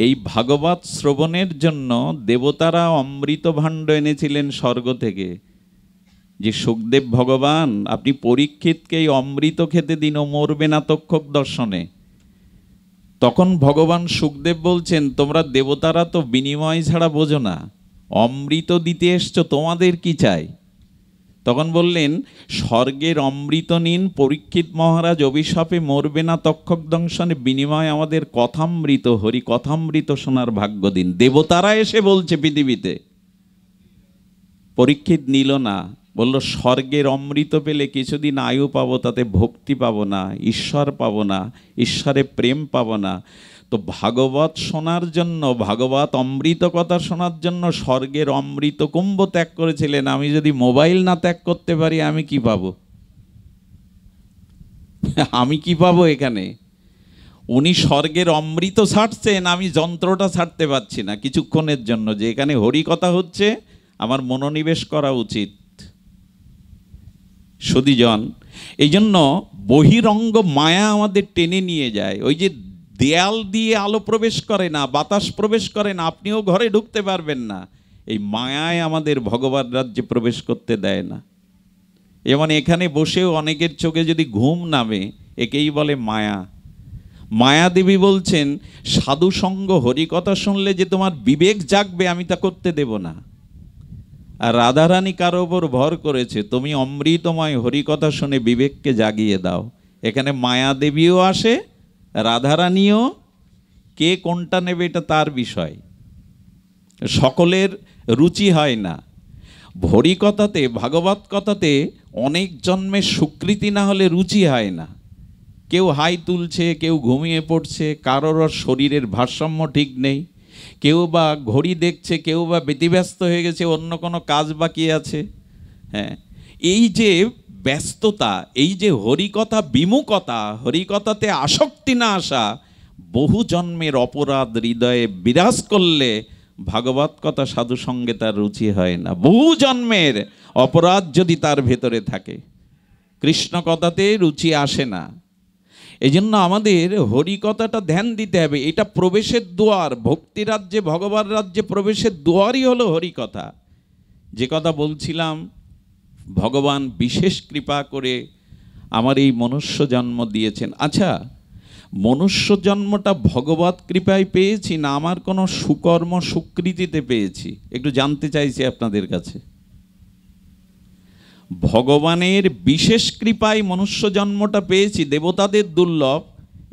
এই ভাগবত শ্রবণের জন্য দেবতারা অমৃত ভাণ্ড এনেছিলেন স্বর্গ থেকে। যে সুখদেব ভগবান, আপনি পরীক্ষিতকে এই অমৃত খেতে দিন, ও মরবে না তক্ষক দর্শনে। তখন ভগবান সুখদেব বলছেন, তোমরা দেবতারা তো বিনিময় ছাড়া বোঝো না, অমৃত দিতে এসছো, তোমাদের কি চাই? তখন বললেন, স্বর্গের অমৃত নিন, পরীক্ষিত মহারাজ অভিশাপে মরবে না তক্ষক দংশনে, বিনিময় আমাদের কথামৃত, হরি কথামৃত শোনার ভাগ্য দিন। দেবতারা এসে বলছে পৃথিবীতে। পরীক্ষিত নিল না, বলল স্বর্গের অমৃত পেলে কিছুদিন আয়ু পাবো, তাতে ভক্তি পাবো না, ঈশ্বর পাবো না, ঈশ্বরের প্রেম পাবো না। তো ভাগবত শোনার জন্য, ভাগবত অমৃত কথা শোনার জন্য স্বর্গের অমৃত কুম্ভ ত্যাগ করেছিলেন। আমি যদি মোবাইল না ত্যাগ করতে পারি, আমি কি পাবো? আমি কি পাবো এখানে? উনি স্বর্গের অমৃত ছাড়ছেন, আমি যন্ত্রটা ছাড়তে পারছি না কিছুক্ষণের জন্য, যে এখানে হরি কথা হচ্ছে, আমার মনোনিবেশ করা উচিত। সুধীজন, এই জন্য বহিরঙ্গ মায়া আমাদের টেনে নিয়ে যায়। ওই যে দেয়াল দিয়ে আলো প্রবেশ করে না, বাতাস প্রবেশ করে না, আপনিও ঘরে ঢুকতে পারবেন না। এই মায়ায় আমাদের ভগবান রাজ্যে প্রবেশ করতে দেয় না। যেমন এখানে বসেও অনেকের চোখে যদি ঘুম নামে, একেই বলে মায়া। মায়াদেবী বলছেন, সাধু সঙ্গ, হরিকথা শুনলে যে তোমার বিবেক জাগবে, আমি তা করতে দেব না। আর রাধারানী কারো ওপর ভর করেছে, তুমি অমৃতময় হরিকথা শুনে বিবেককে জাগিয়ে দাও। এখানে মায়াদেবীও আসে, রাধারানীও। কে কোনটা নেবে এটা তার বিষয়, সকলের রুচি হয় না। হরিকথাতে, ভাগবত কথাতে অনেক জন্মের স্বীকৃতি না হলে রুচি হয় না। কেউ হাই তুলছে, কেউ ঘুমিয়ে পড়ছে, কারোর শরীরের ভারসাম্য ঠিক নেই, কেউ বা ঘড়ি দেখছে, কেউ বা ব্যতিব্যস্ত হয়ে গেছে, অন্য কোনো কাজ বাকি আছে। হ্যাঁ, এই যে ব্যস্ততা, এই যে হরিকথা বিমুখতা, হরিকথাতে আসক্তি না আসা, বহু জন্মের অপরাধ হৃদয়ে বিরাজ করলে ভাগবত কথা সাধু সঙ্গে তার রুচি হয় না। বহু জন্মের অপরাধ যদি তার ভেতরে থাকে, কৃষ্ণ কথাতে রুচি আসে না। এই জন্য আমাদের হরিকথাটা ধ্যান দিতে হবে। এটা প্রবেশের দুয়ার, ভক্তি রাজ্যে, ভগবান রাজ্যে প্রবেশের দুয়ারই হলো হরিকথা। যে কথা বলছিলাম, ভগবান বিশেষ কৃপা করে আমার এই মনুষ্য জন্ম দিয়েছেন। আচ্ছা, মনুষ্য জন্মটা ভগবত কৃপায় পেয়েছি না আমার কোনো সুকর্ম সুকৃতিতে পেয়েছি? একটু জানতে চাইছি আপনাদের কাছে। ভগবানের বিশেষ কৃপায় মনুষ্য জন্মটা পেয়েছি, দেবতাদের দুর্লভ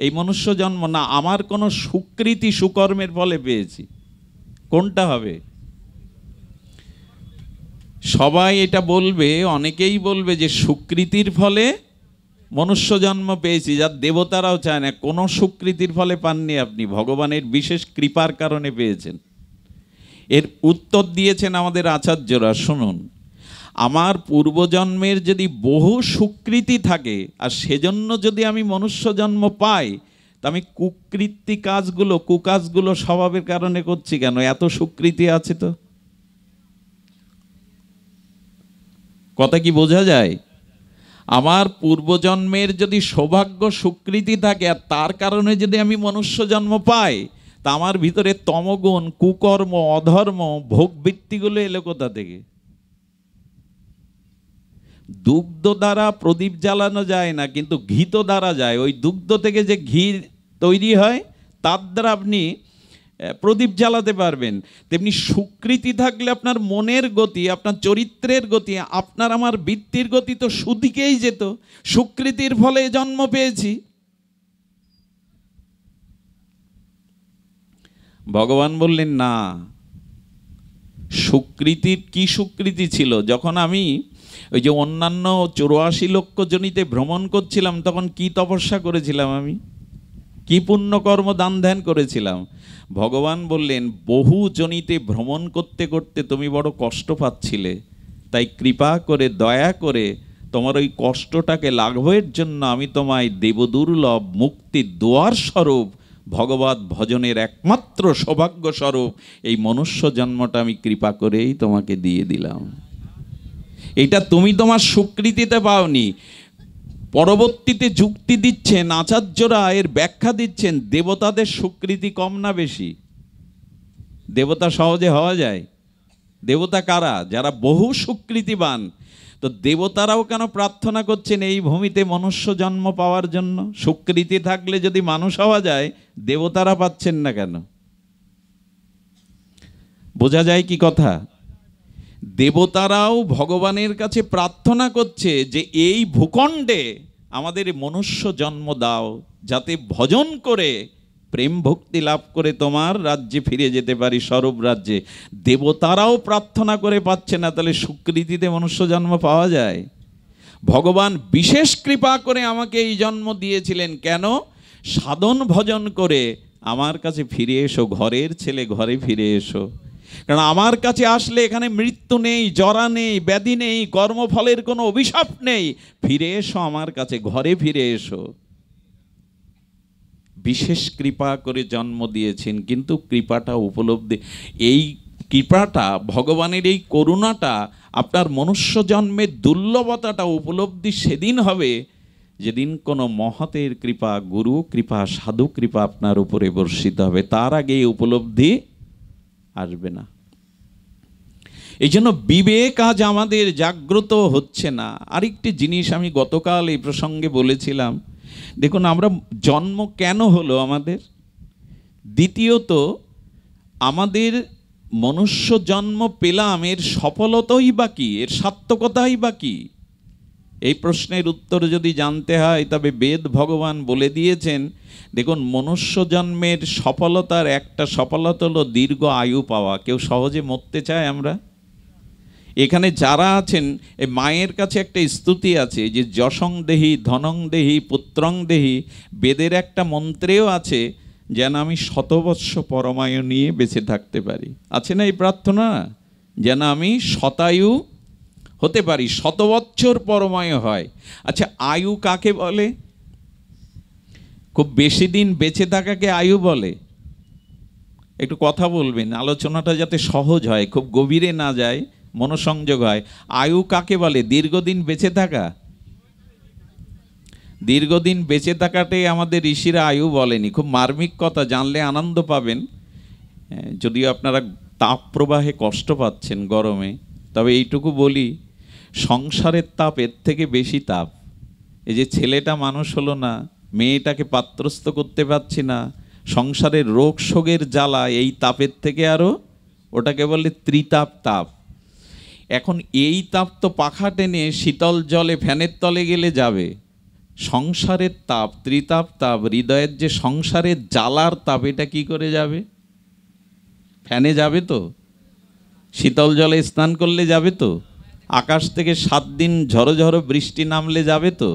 এই মনুষ্য জন্ম, না আমার কোনো সুকৃতি সুকর্মের ফলে পেয়েছি? কোনটা হবে? সবাই এটা বলবে, অনেকেই বলবে যে সুকৃতির ফলে মনুষ্য জন্ম পেয়েছি, যার দেবতারাও চায় না। কোনো সুকৃতির ফলে পাননি আপনি, ভগবানের বিশেষ কৃপার কারণে পেয়েছেন। এর উত্তর দিয়েছেন আমাদের আচার্যরা। শুনুন, আমার পূর্বজন্মের যদি বহু সুকৃতি থাকে আর সেজন্য যদি আমি মনুষ্য জন্ম পাই, তা আমি কুকৃতি কাজগুলো, কুকাজগুলো স্বভাবের কারণে করছি কেন? এত সুকৃতি আছে তো। কথা কি বোঝা যায়? আমার পূর্বজন্মের যদি সৌভাগ্য সুকৃতি থাকে আর তার কারণে যদি আমি মনুষ্য জন্ম পাই, তা আমার ভিতরে তমগুণ, কুকর্ম, অধর্ম, ভোগবৃত্তিগুলো এলো কোথা থেকে? দুগ্ধ দ্বারা প্রদীপ জ্বালানো যায় না, কিন্তু ঘিত দ্বারা যায়। ওই দুগ্ধ থেকে যে ঘি তৈরি হয় তার দ্বারা আপনি প্রদীপ জ্বালাতে পারবেন। তেমনি সুকৃতি থাকলে আপনার মনের গতি, আপনার চরিত্রের গতি, আপনার আমার বৃত্তির গতি তো সুদিকেই যেত। সুকৃতির ফলে জন্ম পেয়েছি। ভগবান বললেন না, সুকৃতির কি সুকৃতি ছিল? যখন আমি ওই যে অন্যান্য 84 লক্ষ জনিতে ভ্রমণ করছিলাম, তখন কি তপস্যা করেছিলাম আমি, কি পুণ্যকর্ম দান ধ্যান করেছিলাম? ভগবান বললেন, বহু জনিতে ভ্রমণ করতে করতে তুমি বড় কষ্ট পাচ্ছিলে, তাই কৃপা করে, দয়া করে তোমার ওই কষ্টটাকে লাঘবের জন্য আমি তোমায় দেবদুর্লভ মুক্তির দুয়ার স্বরূপ, ভগবত ভজনের একমাত্র সৌভাগ্য স্বরূপ এই মনুষ্য জন্মটা আমি কৃপা করেই তোমাকে দিয়ে দিলাম। এটা তুমি তোমার সুকৃতিতে পাওনি। পরবর্তীতে যুক্তি দিচ্ছেন আচার্যরা, এর ব্যাখ্যা দিচ্ছেন, দেবতাদের সুকৃতি কম না বেশি? দেবতা সহজে হওয়া যায়? দেবতা কারা? যারা বহু সুকৃতিবান। তো দেবতারাও কেন প্রার্থনা করছেন এই ভূমিতে মনুষ্য জন্ম পাওয়ার জন্য? সুকৃতি থাকলে যদি মানুষ হওয়া যায়, দেবতারা পাচ্ছেন না কেন? বোঝা যায় কি কথা? দেবতারাও ভগবানের কাছে প্রার্থনা করছে যে এই ভূখণ্ডে আমাদের মনুষ্য জন্ম দাও, যাতে ভজন করে প্রেম ভক্তি লাভ করে তোমার রাজ্যে ফিরে যেতে পারি, স্বরূপ রাজ্যে। দেবতারাও প্রার্থনা করে পাচ্ছে না, তাহলে সুকৃতিতে মনুষ্য জন্ম পাওয়া যায়? ভগবান বিশেষ কৃপা করে আমাকে এই জন্ম দিয়েছিলেন কেন? সাধন ভজন করে আমার কাছে ফিরে এসো, ঘরের ছেলে ঘরে ফিরে এসো। কারণ আমার কাছে আসলে এখানে মৃত্যু নেই, জরা নেই, ব্যাধি নেই, কর্মফলের কোনো অভিশাপ নেই। ফিরে এসো আমার কাছে, ঘরে ফিরে এসো। বিশেষ কৃপা করে জন্ম দিয়েছেন, কিন্তু কৃপাটা উপলব্ধি, এই কৃপাটা, ভগবানের এই করুণাটা, আপনার মনুষ্য জন্মের দুর্লভতাটা উপলব্ধি সেদিন হবে যেদিন কোনো মহতের কৃপা, গুরু কৃপা, সাধু কৃপা আপনার উপরে বর্ষিত হবে। তার আগে এই উপলব্ধি আসবে না। এই জন্য বিবেক আজ আমাদের জাগ্রত হচ্ছে না। আরেকটি জিনিস আমি গতকাল এই প্রসঙ্গে বলেছিলাম, দেখুন আমরা জন্ম কেন হলো আমাদের? দ্বিতীয়ত, আমাদের মনুষ্য জন্ম পেলাম, এর সফলতাই বা কি, এর সার্থকতাই বা কি? এই প্রশ্নের উত্তর যদি জানতে হয় তবে বেদ ভগবান বলে দিয়েছেন। দেখুন, মনুষ্য জন্মের সফলতার একটা সফলতা হলো দীর্ঘ আয়ু পাওয়া। কেউ সহজে মরতে চায় আমরা? এখানে যারা আছেন, এই মায়ের কাছে একটা স্তুতি আছে যে যশং দেহি ধনং দেহি পুত্রং দেহি। বেদের একটা মন্ত্রেও আছে, যেন আমি শতবৎস পরমায়ু নিয়ে বেঁচে থাকতে পারি। আছে না এই প্রার্থনা? যেন আমি শতায়ু হতে পারি, শত বৎসর পরময় হয়। আচ্ছা, আয়ু কাকে বলে? খুব বেশি দিন বেঁচে থাকাকে আয়ু বলে? একটু কথা বলবেন, আলোচনাটা যাতে সহজ হয়, খুব গভীরে না যায়, মনোসংযোগ হয়। আয়ু কাকে বলে? দীর্ঘদিন বেঁচে থাকা। দীর্ঘদিন বেঁচে থাকাটাই আমাদের ঋষিরা আয়ু বলেনি। খুব মার্মিক কথা, জানলে আনন্দ পাবেন। যদিও আপনারা তাপ প্রবাহে কষ্ট পাচ্ছেন গরমে, তবে এইটুকু বলি, সংসারের তাপ এর থেকে বেশি তাপ। এই যে ছেলেটা মানুষ হলো না, মেয়েটাকে পাত্রস্থ করতে পারছি না, সংসারের রোগ শোকের জ্বালা, এই তাপের থেকে আরও, ওটাকে বলে ত্রিতাপ তাপ। এখন এই তাপ তো পাখা টেনে শীতল জলে ফ্যানের তলে গেলে যাবে। সংসারের তাপ, ত্রিতাপ তাপ, হৃদয়ের যে সংসারের জ্বালার তাপ, এটা কি করে যাবে? ফ্যানে যাবে তো? শীতল জলে স্নান করলে যাবে তো? আকাশ থেকে 7 দিন ঝড়ো ঝড়ো বৃষ্টি নামলে যাবে তো?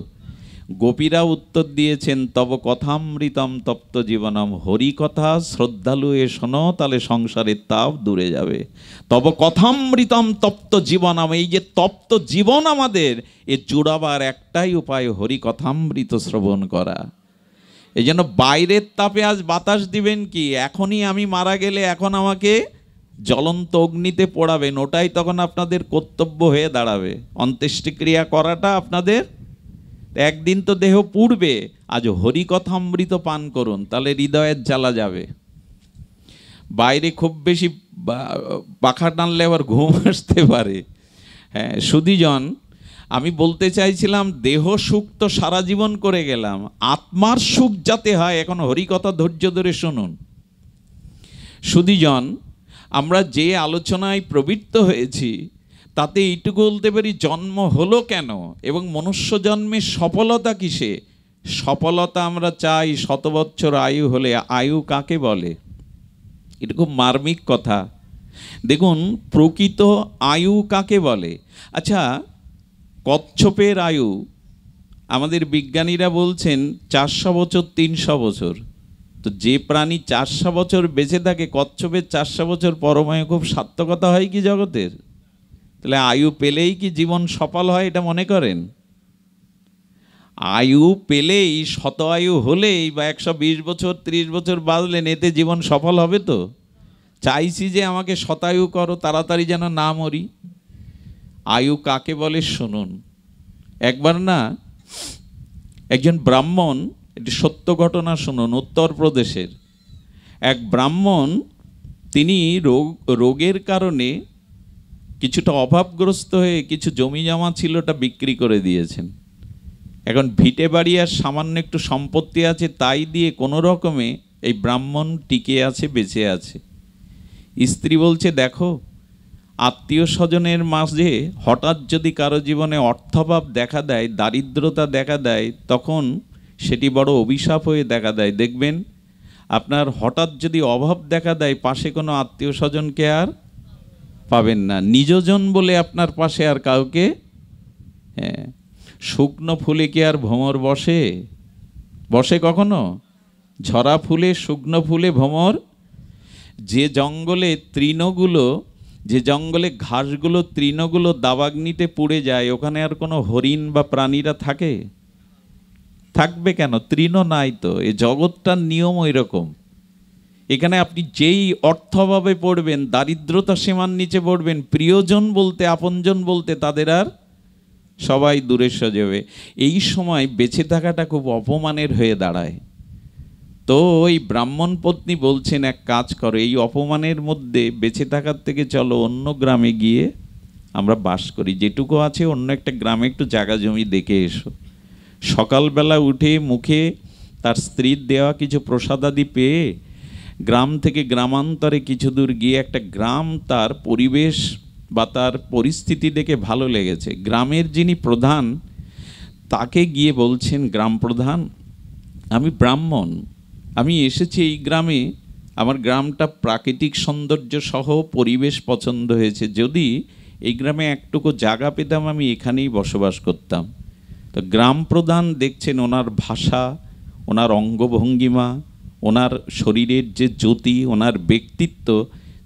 গোপীরা উত্তর দিয়েছেন, তব কথামৃতম তপ্ত জীবনম, হরি কথা শ্রদ্ধালু এ শোনো, তাহলে সংসারের তাপ দূরে যাবে। তব কথামৃতম তপ্ত জীবনম, এই যে তপ্ত জীবন আমাদের, এ জুড়াবার একটাই উপায়, হরি কথামৃত শ্রবণ করা। এই জন্য বাইরের তাপে আজ বাতাস দিবেন কি? এখনই আমি মারা গেলে এখন আমাকে জ্বলন্ত অগ্নিতে পোড়াবেন, ওটাই তখন আপনাদের কর্তব্য হয়ে দাঁড়াবে। অন্ত্যেষ্টিক্রিয়া করাটা আপনাদের, একদিন তো দেহ পুড়বে। আজ হরি কথামৃত পান করুন, তাহলে হৃদয়ের জ্বালা যাবে। বাইরে খুব বেশি পাখা টানলে আবার ঘুম আসতে পারে। হ্যাঁ সুধীজন, আমি বলতে চাইছিলাম, দেহ সুখ তো সারা জীবন করে গেলাম, আত্মার সুখ যাতে হয়, এখন হরিকথা ধৈর্য ধরে শুনুন। সুধীজন, আমরা যে আলোচনায় প্রবৃত্ত হয়েছি তাতে এইটুকু বলতে পারি, জন্ম হলো কেন এবং মনুষ্য জন্মের সফলতা কিসে? সফলতা আমরা চাই 100 বৎসর আয়ু হলে। আয়ু কাকে বলে? এটা খুব মার্মিক কথা। দেখুন, প্রকৃত আয়ু কাকে বলে? আচ্ছা, কচ্ছপের আয়ু আমাদের বিজ্ঞানীরা বলছেন 400 বছর, 300 বছর। তো যে প্রাণী 400 বছর বেঁচে থাকে, কচ্ছপের 400 বছর পরমায়ু খুব সার্থকতা হয় কি জগতের? তাহলে আয়ু পেলেই কি জীবন সফল হয় এটা মনে করেন? আয়ু পেলেই, শত আয়ু হলেই বা 120 বছর 30 বছর বাঁচলেন, এতে জীবন সফল হবে তো? চাইছি যে আমাকে শতায়ু করো, তাড়াতাড়ি যেন না মরি। আয়ু কাকে বলে শুনুন। একবার না একজন ব্রাহ্মণ, এটি সত্য ঘটনা শুনুন, উত্তরপ্রদেশের এক ব্রাহ্মণ, তিনি রোগের কারণে কিছুটা অভাবগ্রস্ত হয়ে কিছু জমি জমা ছিল, ওটা বিক্রি করে দিয়েছেন। এখন ভিটে বাড়ি আর সামান্য একটু সম্পত্তি আছে, তাই দিয়ে কোনো রকমে এই ব্রাহ্মণ টিকে আছে, বেঁচে আছে। স্ত্রী বলছে, দেখো, আত্মীয় স্বজনের মাঝে হঠাৎ যদি কারো জীবনে অর্থাভাব দেখা দেয়, দারিদ্রতা দেখা দেয়, তখন সেটি বড় অভিশাপ হয়ে দেখা দেয়। দেখবেন আপনার হঠাৎ যদি অভাব দেখা দেয়, পাশে কোনো আত্মীয় স্বজনকে আর পাবেন না, নিজজন বলে আপনার পাশে আর কাউকে। হ্যাঁ, শুকনো ফুলে কি আর ভ্রমর বসে? বসে কখনো? ঝরা ফুলে, শুকনো ফুলে ভ্রমর? যে জঙ্গলে তৃণগুলো, যে জঙ্গলে ঘাসগুলো, তৃণগুলো দাবাগ্নিতে পুড়ে যায়, ওখানে আর কোনো হরিণ বা প্রাণীরা থাকে? থাকবে কেন? তৃণ নাই তো। এ জগৎটার নিয়ম ওই রকম। এখানে আপনি যেই অর্থভাবে পড়বেন, দারিদ্রতা সীমার নিচে পড়বেন, প্রিয়জন বলতে, আপনজন বলতে তাদের আর সবাই দূরে সরে যাবে। এই সময় বেঁচে থাকাটা খুব অপমানের হয়ে দাঁড়ায়। তো ওই ব্রাহ্মণ পত্নী বলছেন, এক কাজ করো, এই অপমানের মধ্যে বেঁচে থাকার থেকে চলো অন্য গ্রামে গিয়ে আমরা বাস করি, যেটুকু আছে অন্য একটা গ্রামে একটু জায়গা জমি দেখে এসো। সকালবেলা উঠে মুখে তার স্ত্রীর দেওয়া কিছু প্রসাদাদি পেয়ে গ্রাম থেকে গ্রামান্তরে কিছু দূর গিয়ে একটা গ্রাম, তার পরিবেশ বা তার পরিস্থিতি দেখে ভালো লেগেছে। গ্রামের যিনি প্রধান তাকে গিয়ে বলছেন, গ্রাম প্রধান, আমি ব্রাহ্মণ, আমি এসেছি এই গ্রামে, আমার গ্রামটা প্রাকৃতিক সৌন্দর্য সহ পরিবেশ পছন্দ হয়েছে, যদি এই গ্রামে একটুকু জায়গা পেতাম আমি এখানেই বসবাস করতাম। তো গ্রাম প্রধান দেখছেন ওনার ভাষা, ওনার অঙ্গভঙ্গিমা, ওনার শরীরের যে জ্যোতি, ওনার ব্যক্তিত্ব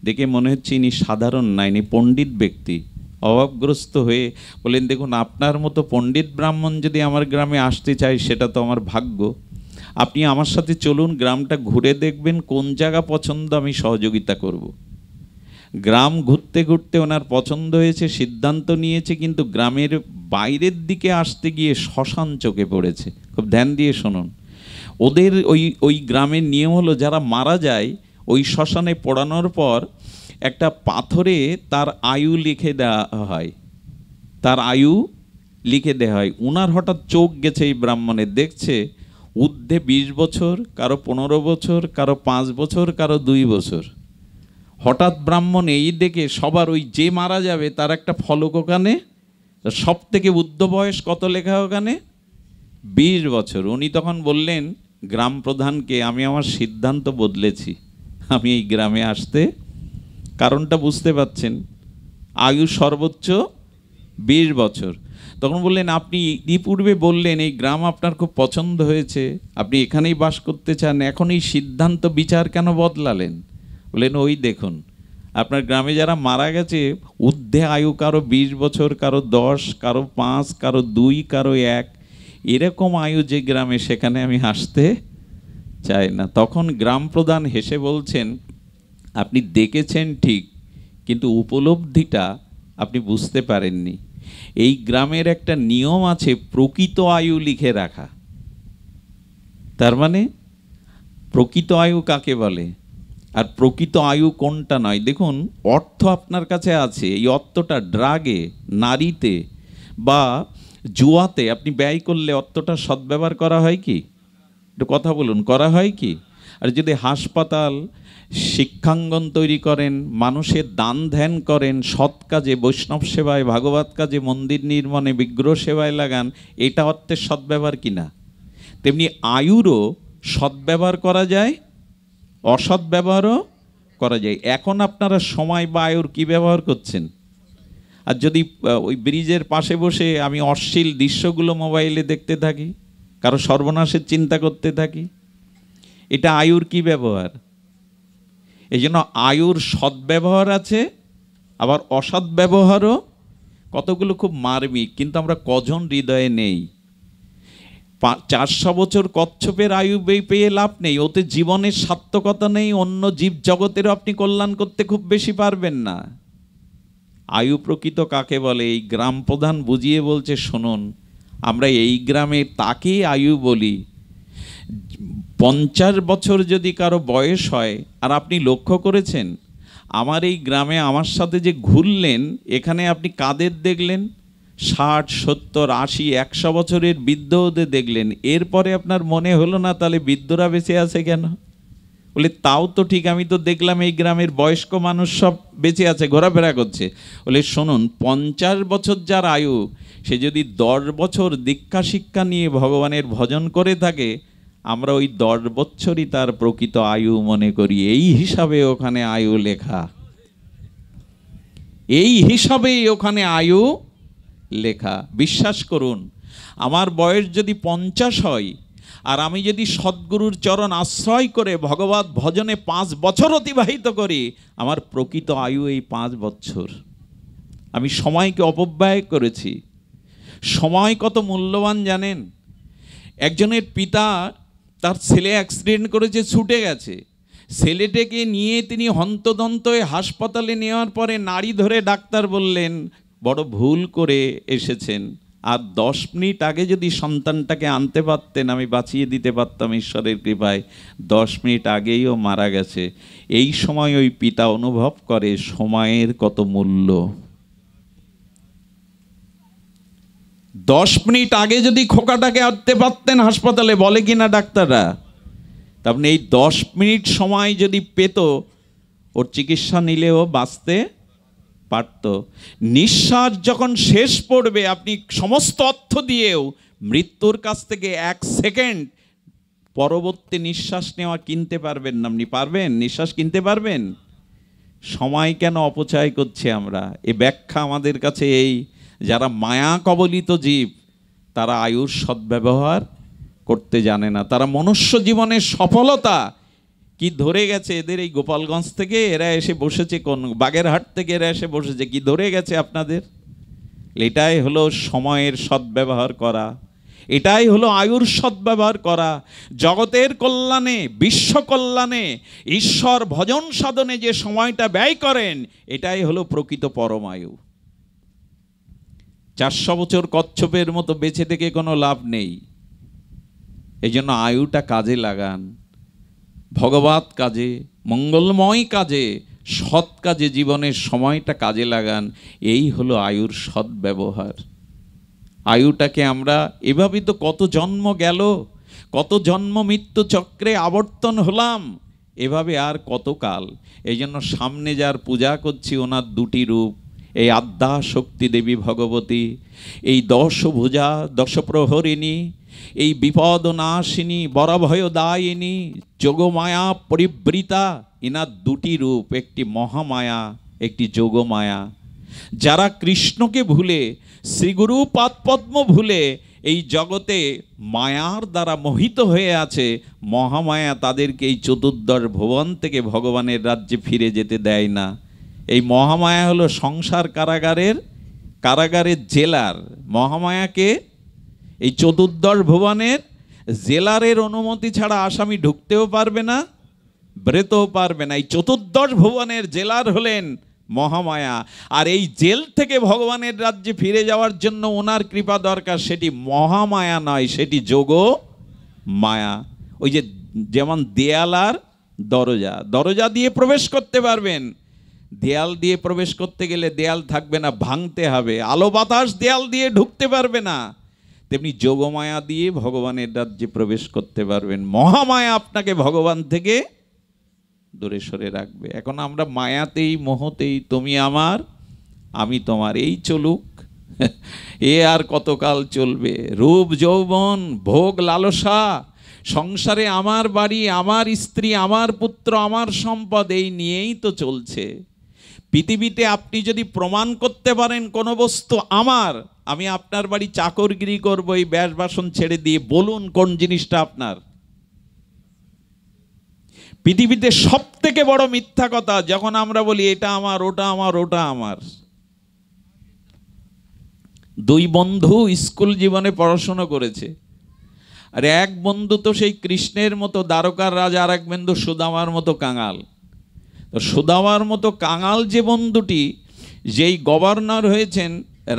দেখে মনে হচ্ছে ইনি সাধারণ না, ইনি পণ্ডিত ব্যক্তি। অভাবগ্রস্ত হয়ে বললেন, দেখুন আপনার মতো পণ্ডিত ব্রাহ্মণ যদি আমার গ্রামে আসতে চায় সেটা তো আমার ভাগ্য। আপনি আমার সাথে চলুন, গ্রামটা ঘুরে দেখবেন, কোন জায়গা পছন্দ আমি সহযোগিতা করব। গ্রাম ঘুরতে ঘুরতে ওনার পছন্দ হয়েছে, সিদ্ধান্ত নিয়েছে, কিন্তু গ্রামের বাইরের দিকে আসতে গিয়ে শ্মশান চোখে পড়েছে। খুব ধ্যান দিয়ে শুনুন। ওদের ওই গ্রামের নিয়ম হলো, যারা মারা যায় ওই শ্মশানে পোড়ানোর পর একটা পাথরে তার আয়ু লিখে দেওয়া হয়, তার আয়ু লিখে দেওয়া হয়। উনার হঠাৎ চোখ গেছে এই ব্রাহ্মণের, দেখছে ঊর্ধ্বে 20 বছর, কারো 15 বছর, কারো 5 বছর, কারো 2 বছর। হঠাৎ ব্রাহ্মণ এই দেখে সবার ওই যে মারা যাবে তার একটা ফলক ওখানে, সব থেকে ঊর্ধ্ব বয়স কত লেখা ওখানে, 20 বছর। উনি তখন বললেন গ্রাম প্রধানকে, আমি আমার সিদ্ধান্ত বদলেছি, আমি এই গ্রামে আসতে, কারণটা বুঝতে পাচ্ছেন, আয়ু সর্বোচ্চ 20 বছর। তখন বললেন, আপনি ইতিপূর্বে বললেন এই গ্রাম আপনার খুব পছন্দ হয়েছে, আপনি এখানেই বাস করতে চান, এখন এই সিদ্ধান্ত বিচার কেন বদলালেন? বললেন, ওই দেখুন আপনার গ্রামে যারা মারা গেছে ঊর্ধ্বে আয়ু কারো 20 বছর, কারো 10, কারো 5, কারো 2, কারো 1, এরকম আয়ু যে গ্রামে, সেখানে আমি আসতে চাই না। তখন গ্রাম প্রধান হেসে বলছেন, আপনি দেখেছেন ঠিক, কিন্তু উপলব্ধিটা আপনি বুঝতে পারেননি। এই গ্রামের একটা নিয়ম আছে প্রকৃত আয়ু লিখে রাখা। তার মানে প্রকৃত আয়ু কাকে বলে আর প্রকৃত আয়ু কোনটা নয়। দেখুন, অর্থ আপনার কাছে আছে, এই অর্থটা ড্রাগে, নারীতে বা জুয়াতে আপনি ব্যয় করলে অর্থটা সদ্ব্যবহার করা হয় কি? একটু কথা বলুন, করা হয় কি? আর যদি হাসপাতাল, শিক্ষাঙ্গন তৈরি করেন, মানুষের দান ধ্যান করেন, সৎ কাজে, বৈষ্ণব সেবায়, ভাগবত কাজে, মন্দির নির্মাণে, বিগ্রহ সেবায় লাগান, এটা অর্থের সদ্ব্যবহার কিনা? তেমনি আয়ুরও সদ্ব্যবহার করা যায়, অসৎ ব্যবহারও করা যায়। এখন আপনারা সময় বা আয়ুর কী ব্যবহার করছেন? আর যদি ওই ব্রিজের পাশে বসে আমি অশ্লীল দৃশ্যগুলো মোবাইলে দেখতে থাকি, কারো সর্বনাশের চিন্তা করতে থাকি, এটা আয়ুর কি ব্যবহার? এই জন্য আয়ুর সদ্ব্যবহার আছে, আবার অসৎ ব্যবহারও কতগুলো খুব মার্মিক, কিন্তু আমরা কজন হৃদয়ে নেই। 400 বছর কচ্ছপের আয়ু পেয়ে লাভ নেই, ওতে জীবনের সার্থকতা নেই, অন্য জীব জগতেরও আপনি কল্যাণ করতে খুব বেশি পারবেন না। আয়ু প্রকৃত কাকে বলে এই গ্রাম প্রধান বুঝিয়ে বলছে, শুনুন, আমরা এই গ্রামে তাকে আয়ু বলি। 50 বছর যদি কারো বয়স হয়, আর আপনি লক্ষ্য করেছেন আমার এই গ্রামে আমার সাথে যে ঘুরলেন, এখানে আপনি কাদের দেখলেন? 60, 70, 80, 100 বছরের বৃদ্ধদের দেখলেন। এরপরে আপনার মনে হলো না তাহলে বৃদ্ধরা বেঁচে আছে কেন? বলে, তাও তো ঠিক, আমি তো দেখলাম এই গ্রামের বয়স্ক মানুষ সব বেঁচে আছে, ঘোরাফেরা করছে। বলে, শুনুন, 50 বছর যার আয়ু, সে যদি 10 বছর দীক্ষা শিক্ষা নিয়ে ভগবানের ভজন করে থাকে, আমরা ওই 10 বছরই তার প্রকৃত আয়ু মনে করি। এই হিসাবে ওখানে আয়ু লেখা, এই হিসাবেই ওখানে আয়ু লেখা। বিশ্বাস করুন, আমার বয়স যদি 50 হয় আর আমি যদি সদ্গুরুর চরণ আশ্রয় করে ভগবত ভজনে 5 বছর অতিবাহিত করি, আমার প্রকৃত আয়ু এই 5 বছর। আমি সময়কে অপব্যয় করেছি। সময় কত মূল্যবান জানেন? একজনের পিতা, তার ছেলে অ্যাক্সিডেন্ট করেছে, ছুটে গেছে, ছেলেটাকে নিয়ে তিনি হন্তদন্ত হয়ে হাসপাতালে নেওয়ার পরে নাড়ি ধরে ডাক্তার বললেন, বড় ভুল করে এসেছেন, আর 10 মিনিট আগে যদি সন্তানটাকে আনতে পারতেন আমি বাঁচিয়ে দিতে পারতাম ঈশ্বরের কৃপায়। 10 মিনিট আগেই ও মারা গেছে। এই সময় ওই পিতা অনুভব করে সময়ের কত মূল্য। 10 মিনিট আগে যদি খোকাটাকে আনতে পারতেন হাসপাতালে, বলে কিনা ডাক্তাররা, তারপরে এই 10 মিনিট সময় যদি পেত, ওর চিকিৎসা নিলেও বাঁচতে পারত। নিঃশ্বাস যখন শেষ পড়বে, আপনি সমস্ত অর্থ দিয়েও মৃত্যুর কাছ থেকে 1 সেকেন্ড পরবর্তী নিঃশ্বাস নেওয়া কিনতে পারবেন না। আপনি পারবেন? নিঃশ্বাস কিনতে পারবেন? সময় কেন অপচয় করছি আমরা? এ ব্যাখ্যা আমাদের কাছে এই, যারা মায়া কবলিত জীব, তারা আয়ুর সদ্ব্যবহার করতে জানে না। তারা মনুষ্য জীবনের সফলতা কি ধরে গেছে এদের এই গোপালগঞ্জ থেকে এরা এসে বসেছে, কোন বাগেরহাট থেকে এরা এসে বসেছে, কি ধরে গেছে আপনাদের? এটাই হলো সময়ের সদ্ব্যবহার করা, এটাই হলো আয়ুর সদ্ব্যবহার করা। জগতের কল্যাণে, বিশ্ব কল্যাণে, ঈশ্বর ভজন সাধনে যে সময়টা ব্যয় করেন, এটাই হলো প্রকৃত পরমায়ু। 400 বছর কচ্ছপের মতো বেঁচে থেকে কোনো লাভ নেই। এই জন্য আয়ুটা কাজে লাগান, ভগবত কাজে, মঙ্গলময় কাজে, সৎ কাজে জীবনের সময়টা কাজে লাগান। এই হলো আয়ুর সদ্ব্যবহার। আয়ুটাকে আমরা এভাবেই তো কত জন্ম গেল, কত জন্ম মৃত্যু চক্রে আবর্তন হলাম, এভাবে আর কত কাল। এই জন্য সামনে যার পূজা করছি ওনার দুটি রূপ, এই আদ্যা শক্তি দেবী ভগবতী, এই দশভুজা দশপ্রহরিণী, এই বিপদ নাশিনী বরভয় দায়িনী যোগমায়া পরিবৃতা, এনার দুটি রূপ, একটি মহামায়া, একটি যোগমায়া। যারা কৃষ্ণকে ভুলে, শ্রীগুরু পাদপদ্ম ভুলে এই জগতে মায়ার দ্বারা মোহিত হয়ে আছে, মহামায়া তাদেরকে এই চতুর্দশ ভুবন থেকে ভগবানের রাজ্যে ফিরে যেতে দেয় না। এই মহামায়া হলো সংসার কারাগারের জেলার। মহামায়াকে এই চতুর্দশ ভুবনের জেলারের অনুমতি ছাড়া আসামি ঢুকতেও পারবে না, বেরোতেও পারবে না। এই চতুর্দশ ভুবনের জেলার হলেন মহামায়া। আর এই জেল থেকে ভগবানের রাজ্যে ফিরে যাওয়ার জন্য ওনার কৃপা দরকার, সেটি মহামায়া নয়, সেটি যোগ মায়া। ওই যে যেমন দেয়াল আর দরজা, দরজা দিয়ে প্রবেশ করতে পারবেন, দেয়াল দিয়ে প্রবেশ করতে গেলে দেয়াল থাকবে না, ভাঙতে হবে। আলো বাতাস দেয়াল দিয়ে ঢুকতে পারবে না, তেমনি যোগমায়া দিয়ে ভগবানের রাজ্যে প্রবেশ করতে পারবেন। মহামায়া আপনাকে ভগবান থেকে দূরে সরে রাখবে। এখন আমরা মায়াতেই, মোহতেই, তুমি আমার আমি তোমার, এই চলুক, এ আর কতকাল চলবে? রূপ যৌবন ভোগ লালসা, সংসারে আমার বাড়ি, আমার স্ত্রী, আমার পুত্র, আমার সম্পদ, এই নিয়েই তো চলছে। পৃথিবীতে আপনি যদি প্রমাণ করতে পারেন কোনো বস্তু আমার, আমি আপনার বাড়ি চাকরগিরি করবো এই ব্যাস বাসন ছেড়ে দিয়ে, বলুন কোন জিনিসটা আপনার? পৃথিবীতে সব থেকে বড় মিথ্যা কথা যখন আমরা বলি এটা আমার, ওটা আমার, ওটা আমার। দুই বন্ধু স্কুল জীবনে পড়াশোনা করেছে, আর এক বন্ধু তো সেই কৃষ্ণের মতো দ্বারকার রাজা, আর এক বন্ধু সুদামার মতো কাঙাল। তো সুদামার মতো কাঙাল যে বন্ধুটি, যেই গভর্নর হয়েছেন,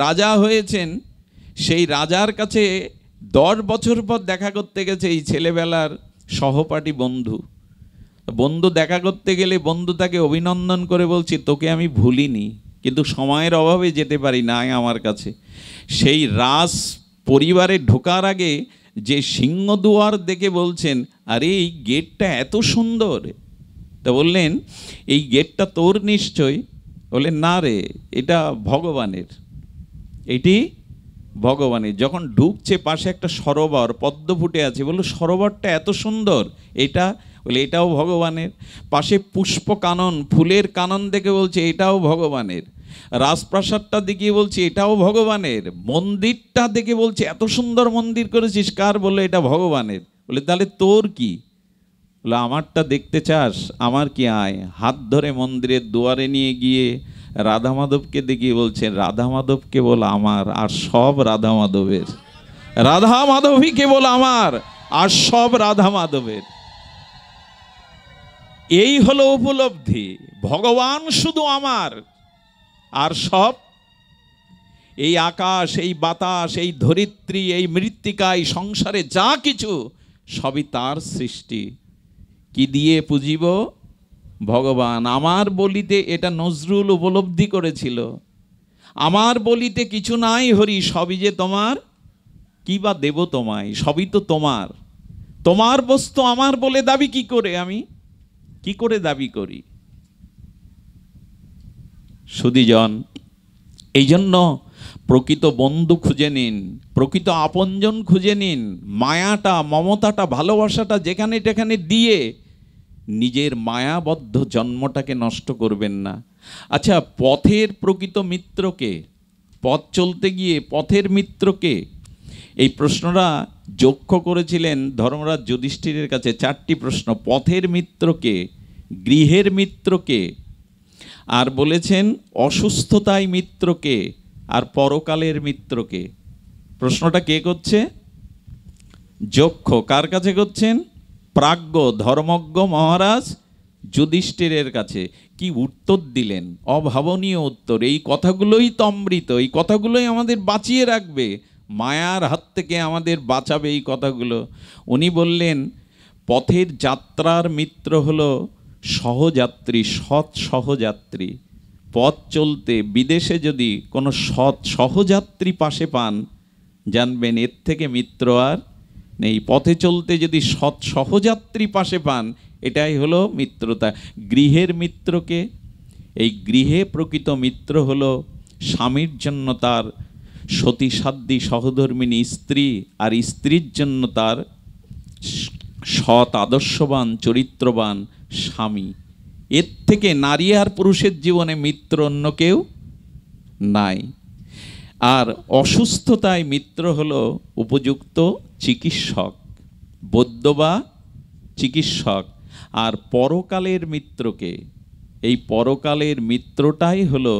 রাজা হয়েছেন, সেই রাজার কাছে 10 বছর পর দেখা করতে গেছে এই ছেলেবেলার সহপাঠী বন্ধু। বন্ধু দেখা করতে গেলে বন্ধু তাকে অভিনন্দন করে বলছে, তোকে আমি ভুলিনি, কিন্তু সময়ের অভাবে যেতে পারি না আমার কাছে। সেই রাজ পরিবারে ঢোকার আগে যে সিংহদুয়ার দেখে বলছেন, আরে এই গেটটা এত সুন্দর। তা বললেন, এই গেটটা তোর নিশ্চয়? বললেন, না রে, এটা ভগবানের, এটি ভগবানের। যখন ঢুকছে পাশে একটা সরোবর পদ্ম ফুটে আছে, বললো সরোবরটা এত সুন্দর, এটা? বলে এটাও ভগবানের। পাশে পুষ্প কানন, ফুলের কানন দেখে বলছে এটাও ভগবানের। রাজপ্রাসাদটা দেখিয়ে বলছে এটাও ভগবানের। মন্দিরটা দেখে বলছে এত সুন্দর মন্দির করেছিস, কার? বললো এটা ভগবানের। বলে তাহলে তোর কি? বলে আমারটা দেখতে চাস? আমার কি, আয়। হাত ধরে মন্দিরের দুয়ারে নিয়ে গিয়ে রাধা মাধবকে দেখিয়ে বলছে, রাধা মাধব কেবল আমার, আর সব রাধা মাধবের। রাধা মাধবই কেবল আমার, আর সব রাধা মাধবের। এই হলো উপলব্ধি, ভগবান শুধু আমার, আর সব, এই আকাশ, এই বাতাস, এই ধরিত্রী, এই মৃত্তিকা, এই সংসারে যা কিছু সবই তার সৃষ্টি। কি দিয়ে পুজিব? ভগবান। আমার বলিতে, এটা নজরুল উপলব্ধি করেছিল, আমার বলিতে কিছু নাই হরি, সবই যে তোমার, কি বা দেব তোমায়, সবই তো তোমার। তোমার বস্তু আমার বলে দাবি কি করে, আমি কি করে দাবি করি? সুধীজন, এই জন্য প্রকৃত বন্ধু খুঁজে নিন, প্রকৃত আপনজন খুঁজে নিন। মায়াটা, মমতাটা, ভালোবাসাটা যেখানে যেখানে দিয়ে নিজের মায়াবদ্ধ জন্মটাকে নষ্ট করবেন না। আচ্ছা, পথের প্রকৃত মিত্রকে, পথ চলতে গিয়ে পথের মিত্রকে, এই প্রশ্নটা যক্ষ করেছিলেন ধর্মরাজ যুধিষ্ঠিরের কাছে 4টি প্রশ্ন। পথের মিত্রকে, গৃহের মিত্রকে, আর বলেছেন অসুস্থতায় মিত্রকে, আর পরকালের মিত্রকে। প্রশ্নটা কে করছে? যক্ষ। কার কাছে করছেন? প্রাজ্ঞ ধর্মজ্ঞ মহারাজ যুধিষ্ঠিরের কাছে। কি উত্তর দিলেন! অভাবনীয় উত্তর। এই কথাগুলোই তো অমৃত, এই কথাগুলোই আমাদের বাঁচিয়ে রাখবে, মায়ার হাত থেকে আমাদের বাঁচাবে এই কথাগুলো। উনি বললেন পথের যাত্রার মিত্র হলো সহযাত্রী, সৎ সহযাত্রী। পথ চলতে বিদেশে যদি কোনো সৎ সহযাত্রী পাশে পান, জানবেন এর থেকে মিত্র আর নেই। পথে চলতে যদি সৎ সহযাত্রী পাশে পান, এটাই হলো মিত্রতা। গৃহের মিত্রকে, এই গৃহে প্রকৃত মিত্র হলো স্বামীর জন্য তার সতীসাধ্যী সহধর্মিণী স্ত্রী, আর স্ত্রীর জন্য তার সৎ আদর্শবান চরিত্রবান স্বামী। এর থেকে নারী আর পুরুষের জীবনে মিত্র অন্য কেউ নাই। আর অসুস্থতায় মিত্র হলো উপযুক্ত চিকিৎসক, বৈদ্য বা চিকিৎসক। আর পরকালের মিত্রকে, এই পরকালের মিত্রটাই হলো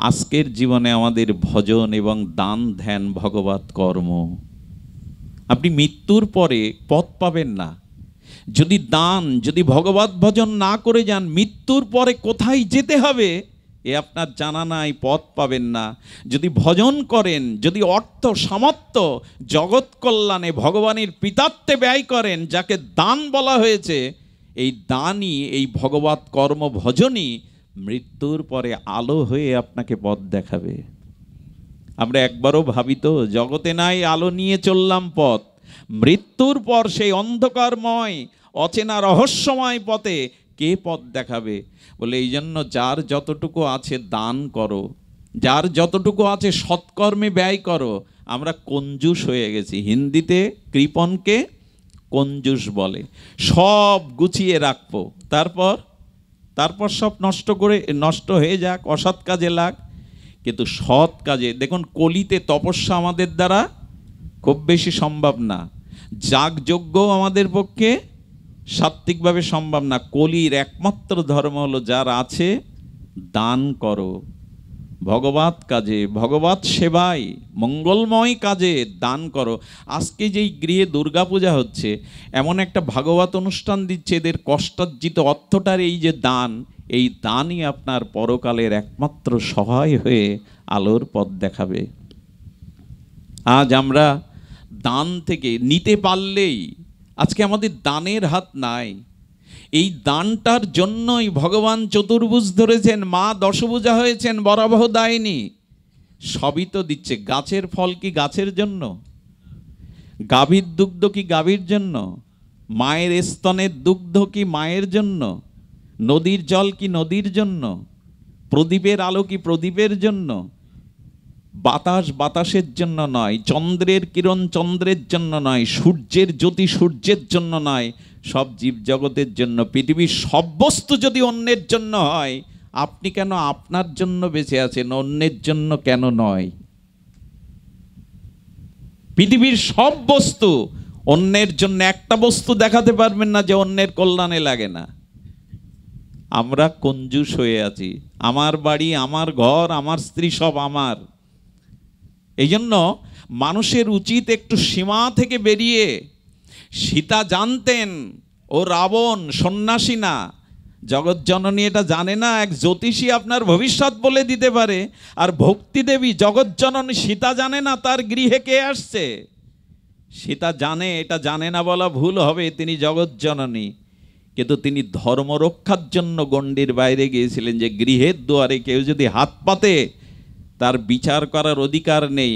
আজকের জীবনে আমাদের ভজন এবং দান ধ্যান ভগবত কর্ম। আপনি মৃত্যুর পরে পথ পাবেন না। যদি দান, যদি ভগবত ভজন না করে যান, মৃত্যুর পরে কোথায় যেতে হবে এ আপনার জানা নাই, পথ পাবেন না। যদি ভজন করেন, যদি অর্থ সামর্থ্য জগৎ কল্যাণে ভগবানের পিতাত্বে ব্যয় করেন, যাকে দান বলা হয়েছে, এই দানই, এই ভগবত কর্ম ভজনই মৃত্যুর পরে আলো হয়ে আপনাকে পথ দেখাবে। আমরা একবারও ভাবি তো, জগতে নাই আলো নিয়ে চললাম পথ, মৃত্যুর পর সেই অন্ধকারময় অচেনা রহস্যময় পথে কে পথ দেখাবে? বলে এই জন্য যার যতটুকু আছে দান করো, যার যতটুকু আছে সৎকর্মে ব্যয় করো। আমরা কঞ্জুস হয়ে গেছি। হিন্দিতে কৃপণকে কঞ্জুস বলে। সব গুছিয়ে রাখবো, তারপর সব নষ্ট হয়ে যাক, অসৎ কাজে লাগ। কিন্তু সৎ কাজে, দেখুন কলিতে তপস্যা আমাদের দ্বারা খুব বেশি সম্ভব না, যাগযজ্ঞ আমাদের পক্ষে সাত্ত্বিকভাবে সম্ভব না। কলির একমাত্র ধর্ম হলো যার আছে দান করো, ভগবত কাজে, ভগবত সেবায়, মঙ্গলময় কাজে দান করো। আজকে যেই গৃহে দুর্গাপূজা হচ্ছে, এমন একটা ভাগবত অনুষ্ঠান দিচ্ছে, এদের কষ্টার্জিত অর্থটার এই যে দান, এই দানই আপনার পরকালের একমাত্র সহায় হয়ে আলোর পথ দেখাবে। আজ আমরা দান থেকে নিতে পারলেই, আজকে আমাদের দানের হাত নাই। এই দানটার জন্যই ভগবান চতুর্ভুজ ধরেছেন, মা দশভুজা হয়েছেন, বরাবহ দায়নি। সবই তো দিচ্ছে। গাছের ফল কি গাছের জন্য? গাভীর দুগ্ধ কি গাভীর জন্য? মায়ের স্তনের দুগ্ধ কি মায়ের জন্য? নদীর জল কি নদীর জন্য? প্রদীপের আলো কি প্রদীপের জন্য? বাতাস বাতাসের জন্য নয়, চন্দ্রের কিরণ চন্দ্রের জন্য নয়, সূর্যের জ্যোতি সূর্যের জন্য নয়, সব জীবজগতের জন্য। পৃথিবীর সব বস্তু যদি অন্যের জন্য হয়, আপনি কেন আপনার জন্য বেঁচে আছেন, অন্যের জন্য কেন নয়? পৃথিবীর সব বস্তু অন্যের জন্য। একটা বস্তু দেখাতে পারবেন না যে অন্যের কল্যাণে লাগে না। আমরা কঞ্জুস হয়ে আছি। আমার বাড়ি, আমার ঘর, আমার স্ত্রী সব আমার। এই জন্য মানুষের উচিত একটু সীমা থেকে বেরিয়ে, সীতা জানতেন ও রাবণ সন্ন্যাসী না, জগৎজননী এটা জানে না। এক জ্যোতিষী আপনার ভবিষ্যৎ বলে দিতে পারে, আর ভক্তি দেবী জগৎজননী সীতা জানে না তার গৃহে কে আসছে। সীতা জানে, এটা জানে না বলা ভুল হবে, তিনি জগৎজননী। কিন্তু তিনি ধর্ম রক্ষার জন্য গণ্ডির বাইরে গিয়েছিলেন, যে গৃহের দুয়ারে কেউ যদি হাত পাতে, তার বিচার করার অধিকার নেই,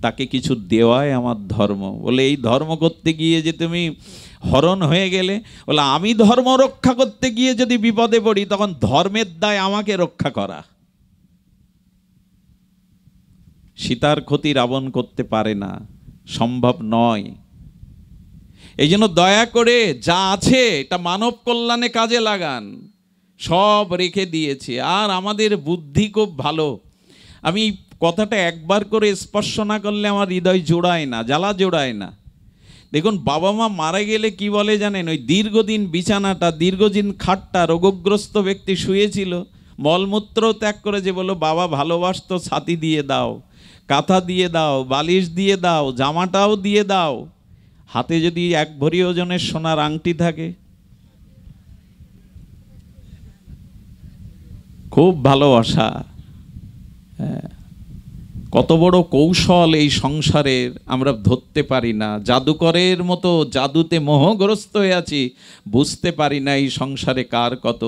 তাকে কিছু দেওয়াই আমার ধর্ম। বলে এই ধর্ম করতে গিয়ে যে তুমি হরণ হয়ে গেলে, বলে আমি ধর্ম রক্ষা করতে গিয়ে যদি বিপদে পড়ি, তখন ধর্মের দায় আমাকে রক্ষা করা। সীতার ক্ষতি রাবণ করতে পারে না, সম্ভব নয়। এই জন্য দয়া করে যা আছে এটা মানব কল্যাণে কাজে লাগান। সব রেখে দিয়েছে। আর আমাদের বুদ্ধি খুব ভালো। আমি কথাটা একবার করে স্পর্শ না করলে আমার হৃদয় জোড়ায় না, জ্বালা জোড়ায় না। দেখুন, বাবা মা মারা গেলে কি বলে জানেন? ওই দীর্ঘদিন বিছানাটা, দীর্ঘদিন খাটটা, রোগগ্রস্ত ব্যক্তি শুয়েছিল, মলমূত্র ত্যাগ করে যে বললো বাবা ভালোবাসতো, ছাতি দিয়ে দাও, কাঁথা দিয়ে দাও, বালিশ দিয়ে দাও, জামাটাও দিয়ে দাও, হাতে যদি 1 ভরি ওজনের সোনার আংটি থাকে, খুব ভালোবাসা। কত বড় কৌশল এই সংসারের আমরা ধরতে পারি না। জাদুকরের মতো জাদুতে মোহগ্রস্ত হয়ে আছি, বুঝতে পারি না এই সংসারে কার কত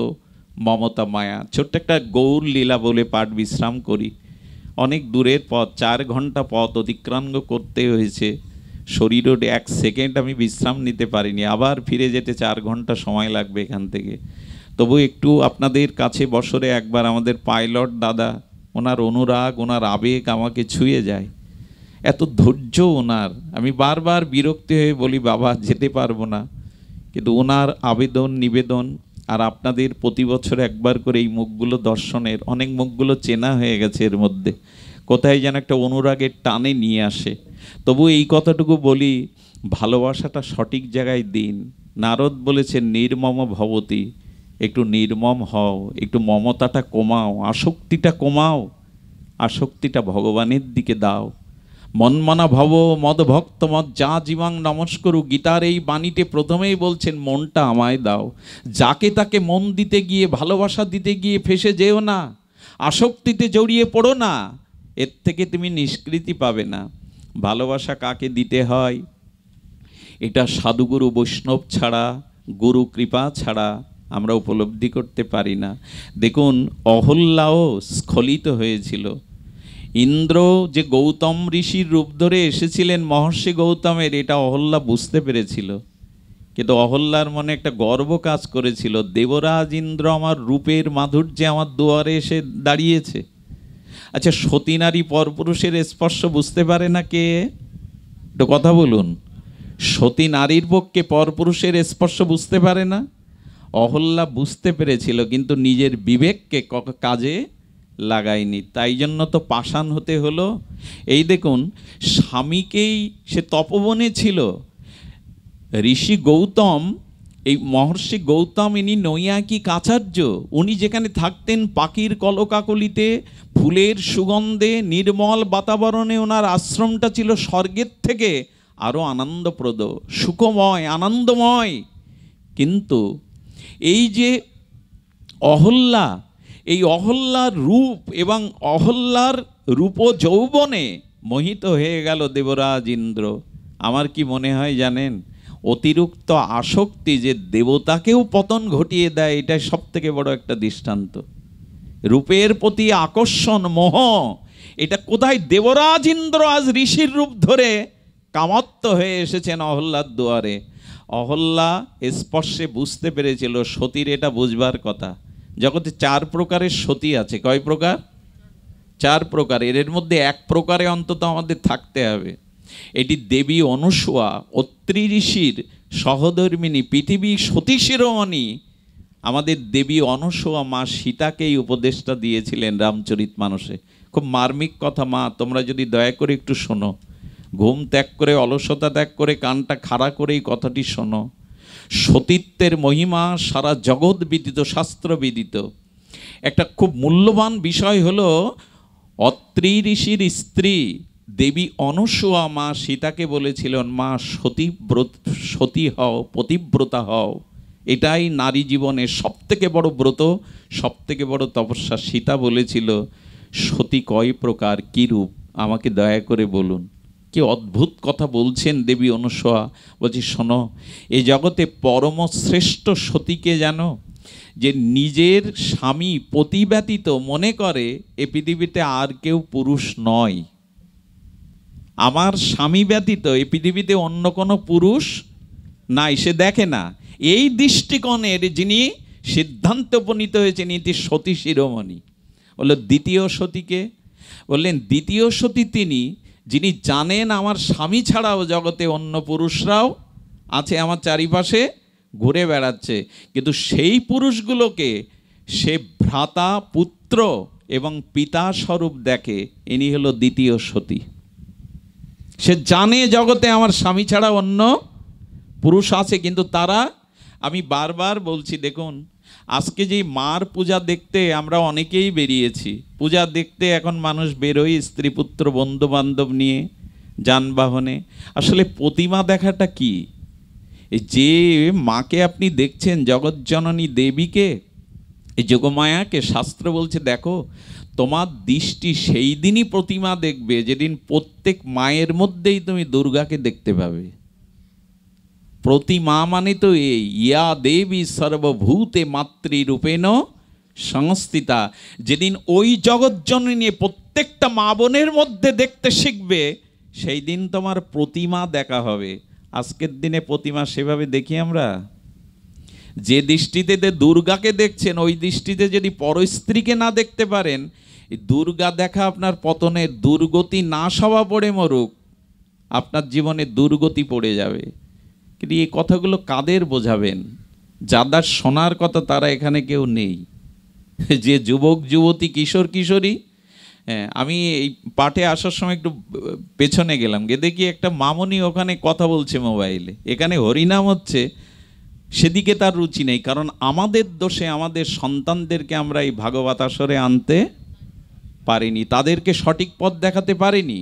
মমতা মায়া। ছোট্ট একটা গৌর লীলা বলে পাঠ বিশ্রাম করি। অনেক দূরের পথ, 4 ঘন্টা পথ অতিক্রম করতে হয়েছে। শরীরও 1 সেকেন্ড আমি বিশ্রাম নিতে পারিনি, আবার ফিরে যেতে 4 ঘন্টা সময় লাগবে এখান থেকে। তবু একটু আপনাদের কাছে বছরে একবার আমাদের পাইলট দাদা, ওনার অনুরাগ, ওনার আবেগ আমাকে ছুঁয়ে যায়। এত ধৈর্য ওনার, আমি বারবার বিরক্তি হয়ে বলি বাবা যেতে পারবো না, কিন্তু ওনার আবেদন নিবেদন আর আপনাদের প্রতি বছর একবার করে এই মুখগুলো দর্শনের, অনেক মুখগুলো চেনা হয়ে গেছে এর মধ্যে, কোথায় যেন একটা অনুরাগের টানে নিয়ে আসে। তবু এই কথাটুকু বলি, ভালোবাসাটা সঠিক জায়গায় দিন। নারদ বলেছেন নির্মম ভবতি, একটু নির্মম হও, একটু মমতাটা কমাও, আসক্তিটা কমাও, আসক্তিটা ভগবানের দিকে দাও। মনমনা ভব মদ ভক্ত মদ যা জীবাং নমস্করু, গীতার এই বাণীতে প্রথমেই বলছেন মনটা আমায় দাও। যাকে তাকে মন দিতে গিয়ে, ভালোবাসা দিতে গিয়ে ফেসে যেও না, আসক্তিতে জড়িয়ে পড়ো না, এর থেকে তুমি নিষ্কৃতি পাবে না। ভালোবাসা কাকে দিতে হয়, এটা সাধুগুরু বৈষ্ণব ছাড়া, গুরু কৃপা ছাড়া আমরা উপলব্ধি করতে পারি না। দেখুন, অহল্যাও স্খলিত হয়েছিল। ইন্দ্র যে গৌতম ঋষির রূপ ধরে এসেছিলেন মহর্ষি গৌতমের, এটা অহল্যা বুঝতে পেরেছিল, কিন্তু অহল্যার মনে একটা গর্ব কাজ করেছিল, দেবরাজ ইন্দ্র আমার রূপের মাধুর্যে আমার দুয়ারে এসে দাঁড়িয়েছে। আচ্ছা, সতী নারী পরপুরুষের স্পর্শ বুঝতে পারে না কে? একটু কথা বলুন। সতী নারীর পক্ষে পরপুরুষের স্পর্শ বুঝতে পারে না। অহল্যা বুঝতে পেরেছিল, কিন্তু নিজের বিবেককে কাজে লাগায়নি, তাই জন্য তো পাষাণ হতে হলো। এই দেখুন, স্বামীকেই, সে তপবনে ছিল, ঋষি গৌতম, এই মহর্ষি গৌতম, ইনি নৈয়ায়িক আচার্য, উনি যেখানে থাকতেন পাখির কলকাকলিতে, ফুলের সুগন্ধে, নির্মল বাতাবরণে, ওনার আশ্রমটা ছিল স্বর্গের থেকে আরও আনন্দপ্রদ, সুখময়, আনন্দময়। কিন্তু এই যে অহল্যা, এই অহল্যার রূপ এবং অহল্যার রূপ যৌবনে মোহিত হয়ে গেল দেবরাজ ইন্দ্র। আমার কি মনে হয় জানেন, অতিরিক্ত আসক্তি যে দেবতাকেও পতন ঘটিয়ে দেয়, এটা সব থেকে বড় একটা দৃষ্টান্ত। রূপের প্রতি আকর্ষণ, মোহ, এটা কোথায়? দেবরাজ ইন্দ্র আজ ঋষির রূপ ধরে কামত্ব হয়ে এসেছেন অহল্যার দুয়ারে। অহল্যা স্পর্শে বুঝতে পেরেছিল, সতীর এটা বুঝবার কথা। জগতে 4 প্রকারের সতী আছে। কয় প্রকার? 4 প্রকার। এর মধ্যে 1 প্রকারে অন্তত আমাদের থাকতে হবে। এটি দেবী অনুসূয়া, অত্রি ঋষির সহধর্মিনী, পৃথিবী সতী শিরোমণি আমাদের দেবী অনুসূয়া মা সীতাকে এই উপদেশটা দিয়েছিলেন রামচরিতমানসে। খুব মার্মিক কথা মা, তোমরা যদি দয়া করে একটু শোনো, ঘুম ত্যাগ করে, অলসতা ত্যাগ করে, কানটা খাড়া করে এই কথাটি শোনো। সতীত্বের মহিমা সারা জগৎ বিদিত, শাস্ত্র বিদিত। একটা খুব মূল্যবান বিষয় হলো, অত্রি ঋষির স্ত্রী দেবী অনুসূয়া মা সীতাকে বলেছিলেন, মা সতী হও, পতিব্রতা হও, এটাই নারী জীবনের সবথেকে বড় ব্রত, সবথেকে বড় তপস্যা। সীতা বলেছিল, সতী কয় প্রকার, কী রূপ, আমাকে দয়া করে বলুন। কি অদ্ভুত কথা বলছেন দেবী অনুসূয়া। বলছি শোনো, এই জগতে পরমশ্রেষ্ঠ সতীকে জানো? যে নিজের স্বামী পতি ব্যতীত মনে করে এ পৃথিবীতে আর কেউ পুরুষ নয়, আমার স্বামী ব্যতীত এই পৃথিবীতে অন্য কোনো পুরুষ নাই, সে দেখে না। এই দৃষ্টিকোণের যিনি সিদ্ধান্তে উপনীত হয়েছেন, ইতি সতী শিরোমণি। বলল দ্বিতীয় সতীকে? বললেন দ্বিতীয় সতী তিনি, যিনি জানেন আমার স্বামী ছাড়াও জগতে অন্য পুরুষরাও আছে, আমার চারিপাশে ঘুরে বেড়াচ্ছে, কিন্তু সেই পুরুষগুলোকে সে ভ্রাতা, পুত্র এবং পিতা স্বরূপ দেখে। ইনি হলো দ্বিতীয় সতী। সে জানে জগতে আমার স্বামী ছাড়া অন্য পুরুষ আছে, কিন্তু তারা, আমি বারবার বলছি, দেখুন আজকে যে মার পূজা দেখতে আমরা অনেকেই বেরিয়েছি, পূজা দেখতে এখন মানুষ বেরোয় স্ত্রী পুত্র বন্ধু বান্ধব নিয়ে যানবাহনে। আসলে প্রতিমা দেখাটা কি? যে মাকে আপনি দেখছেন, জগৎজননী দেবীকে, এই যোগমায়াকে, শাস্ত্র বলছে দেখো তোমার দৃষ্টি সেই দিনই প্রতিমা দেখবে যেদিন প্রত্যেক মায়ের মধ্যেই তুমি দুর্গাকে দেখতে পাবে। প্রতিমা মানে তো এই, ইয়া দেবী সর্বভূতে মাতৃরূপেণ সংস্থিতা। যেদিন ওই জগৎজননী প্রত্যেকটা মা বোনের মধ্যে দেখতে শিখবে, সেই দিন তোমার প্রতিমা দেখা হবে। আজকের দিনে প্রতিমা সেভাবে দেখি আমরা? যে দৃষ্টিতে দুর্গাকে দেখছেন, ওই দৃষ্টিতে যদি পরস্ত্রীকে না দেখতে পারেন, এই দুর্গা দেখা আপনার পতনের, দুর্গতি নাশ হওয়া পড়ে মরুক, আপনার জীবনে দুর্গতি পড়ে যাবে। কিন্তু এই কথাগুলো কাদের বোঝাবেন? যাদের শোনার কথা তারা এখানে কেউ নেই। যে যুবক যুবতী কিশোর কিশোরী, হ্যাঁ, আমি এই পাঠে আসার সময় একটু পেছনে গেলাম, গিয়ে দেখি একটা মামনি ওখানে কথা বলছে মোবাইলে, এখানে হরিনাম হচ্ছে, সেদিকে তার রুচি নেই। কারণ আমাদের দোষে আমাদের সন্তানদেরকে আমরা এই ভাগবত আসরে আনতে পারিনি, তাদেরকে সঠিক পথ দেখাতে পারিনি।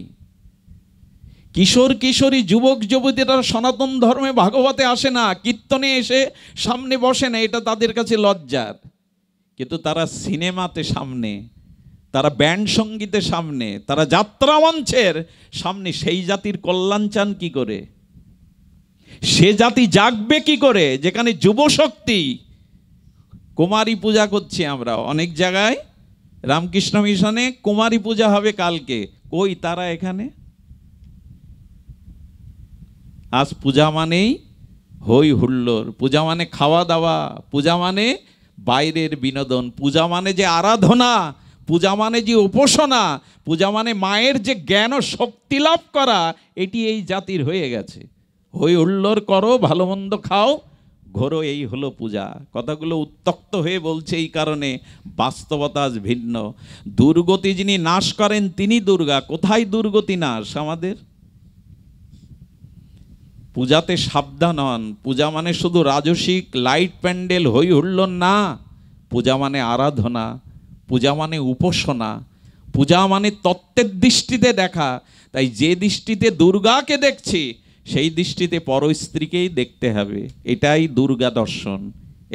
কিশোর কিশোরী যুবক যুবতীরা সনাতন ধর্মে ভাগবতে আসে না, কীর্তনে এসে সামনে বসে না, এটা তাদের কাছে লজ্জার। কিন্তু তারা সিনেমাতে সামনে, তারা ব্যান্ড সঙ্গীতের সামনে, তারা যাত্রা মঞ্চের সামনে। সেই জাতির কল্যাণ চান কি করে? সে জাতি জাগবে কি করে যেখানে যুবশক্তি? কুমারী পূজা করছি আমরা অনেক জায়গায়, রামকৃষ্ণ মিশনে কুমারী পূজা হবে কালকে, কই তারা এখানে? আজ পূজা মানেই হই হুল্লোড়, পূজা মানে খাওয়া দাওয়া, পূজা মানে বাইরের বিনোদন, পূজা মানে যে আরাধনা, পূজা মানে যে উপাসনা, পূজা মানে মায়ের যে জ্ঞান ও শক্তি লাভ করা, এটি এই জাতির হয়ে গেছে। হই হুল্লোড় করো, ভালো মন্দ খাও, ঘোরো, এই হলো পূজা। কথাগুলো উত্তক্ত হয়ে বলছে এই কারণে, বাস্তবতা আজ ভিন্ন। দুর্গতি যিনি নাশ করেন তিনি দুর্গা। কোথায় দুর্গতি নাশ আমাদের? পূজাতে সাবধান হন। পূজা মানে শুধু রাজসিক লাইট প্যান্ডেল হই হুল্লোড় না, পূজা মানে আরাধনা, পূজা মানে উপাসনা, পূজা মানে তত্ত্বের দৃষ্টিতে দেখা। তাই যে দৃষ্টিতে দুর্গাকে দেখছি, সেই দৃষ্টিতে পরস্ত্রীকেই দেখতে হবে। এটাই দুর্গা দর্শন,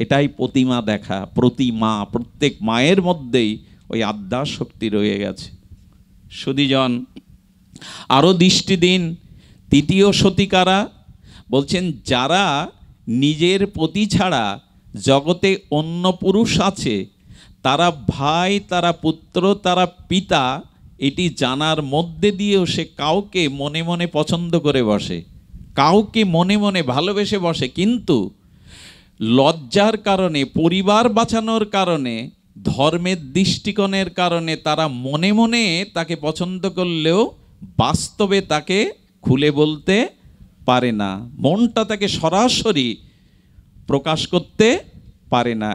এটাই প্রতিমা দেখা। প্রতিমা, প্রত্যেক মায়ের মধ্যেই ওই আদ্যা শক্তি রয়ে গেছে। সুধীজন, আরও দৃষ্টি দিন। তৃতীয় সতিকারা বলছেন, যারা নিজের পতি ছাড়া জগতে অন্য পুরুষ আছে, তারা ভাই, তারা পুত্র, তারা পিতা, এটি জানার মধ্যে দিয়েও সে কাউকে মনে মনে পছন্দ করে বসে, কাউকে মনে মনে ভালোবেসে বসে। কিন্তু লজ্জার কারণে, পরিবার বাঁচানোর কারণে, ধর্মের দৃষ্টিকোণের কারণে তারা মনে মনে তাকে পছন্দ করলেও বাস্তবে তাকে খুলে বলতে পারে না, মনটা তাকে সরাসরি প্রকাশ করতে পারে না।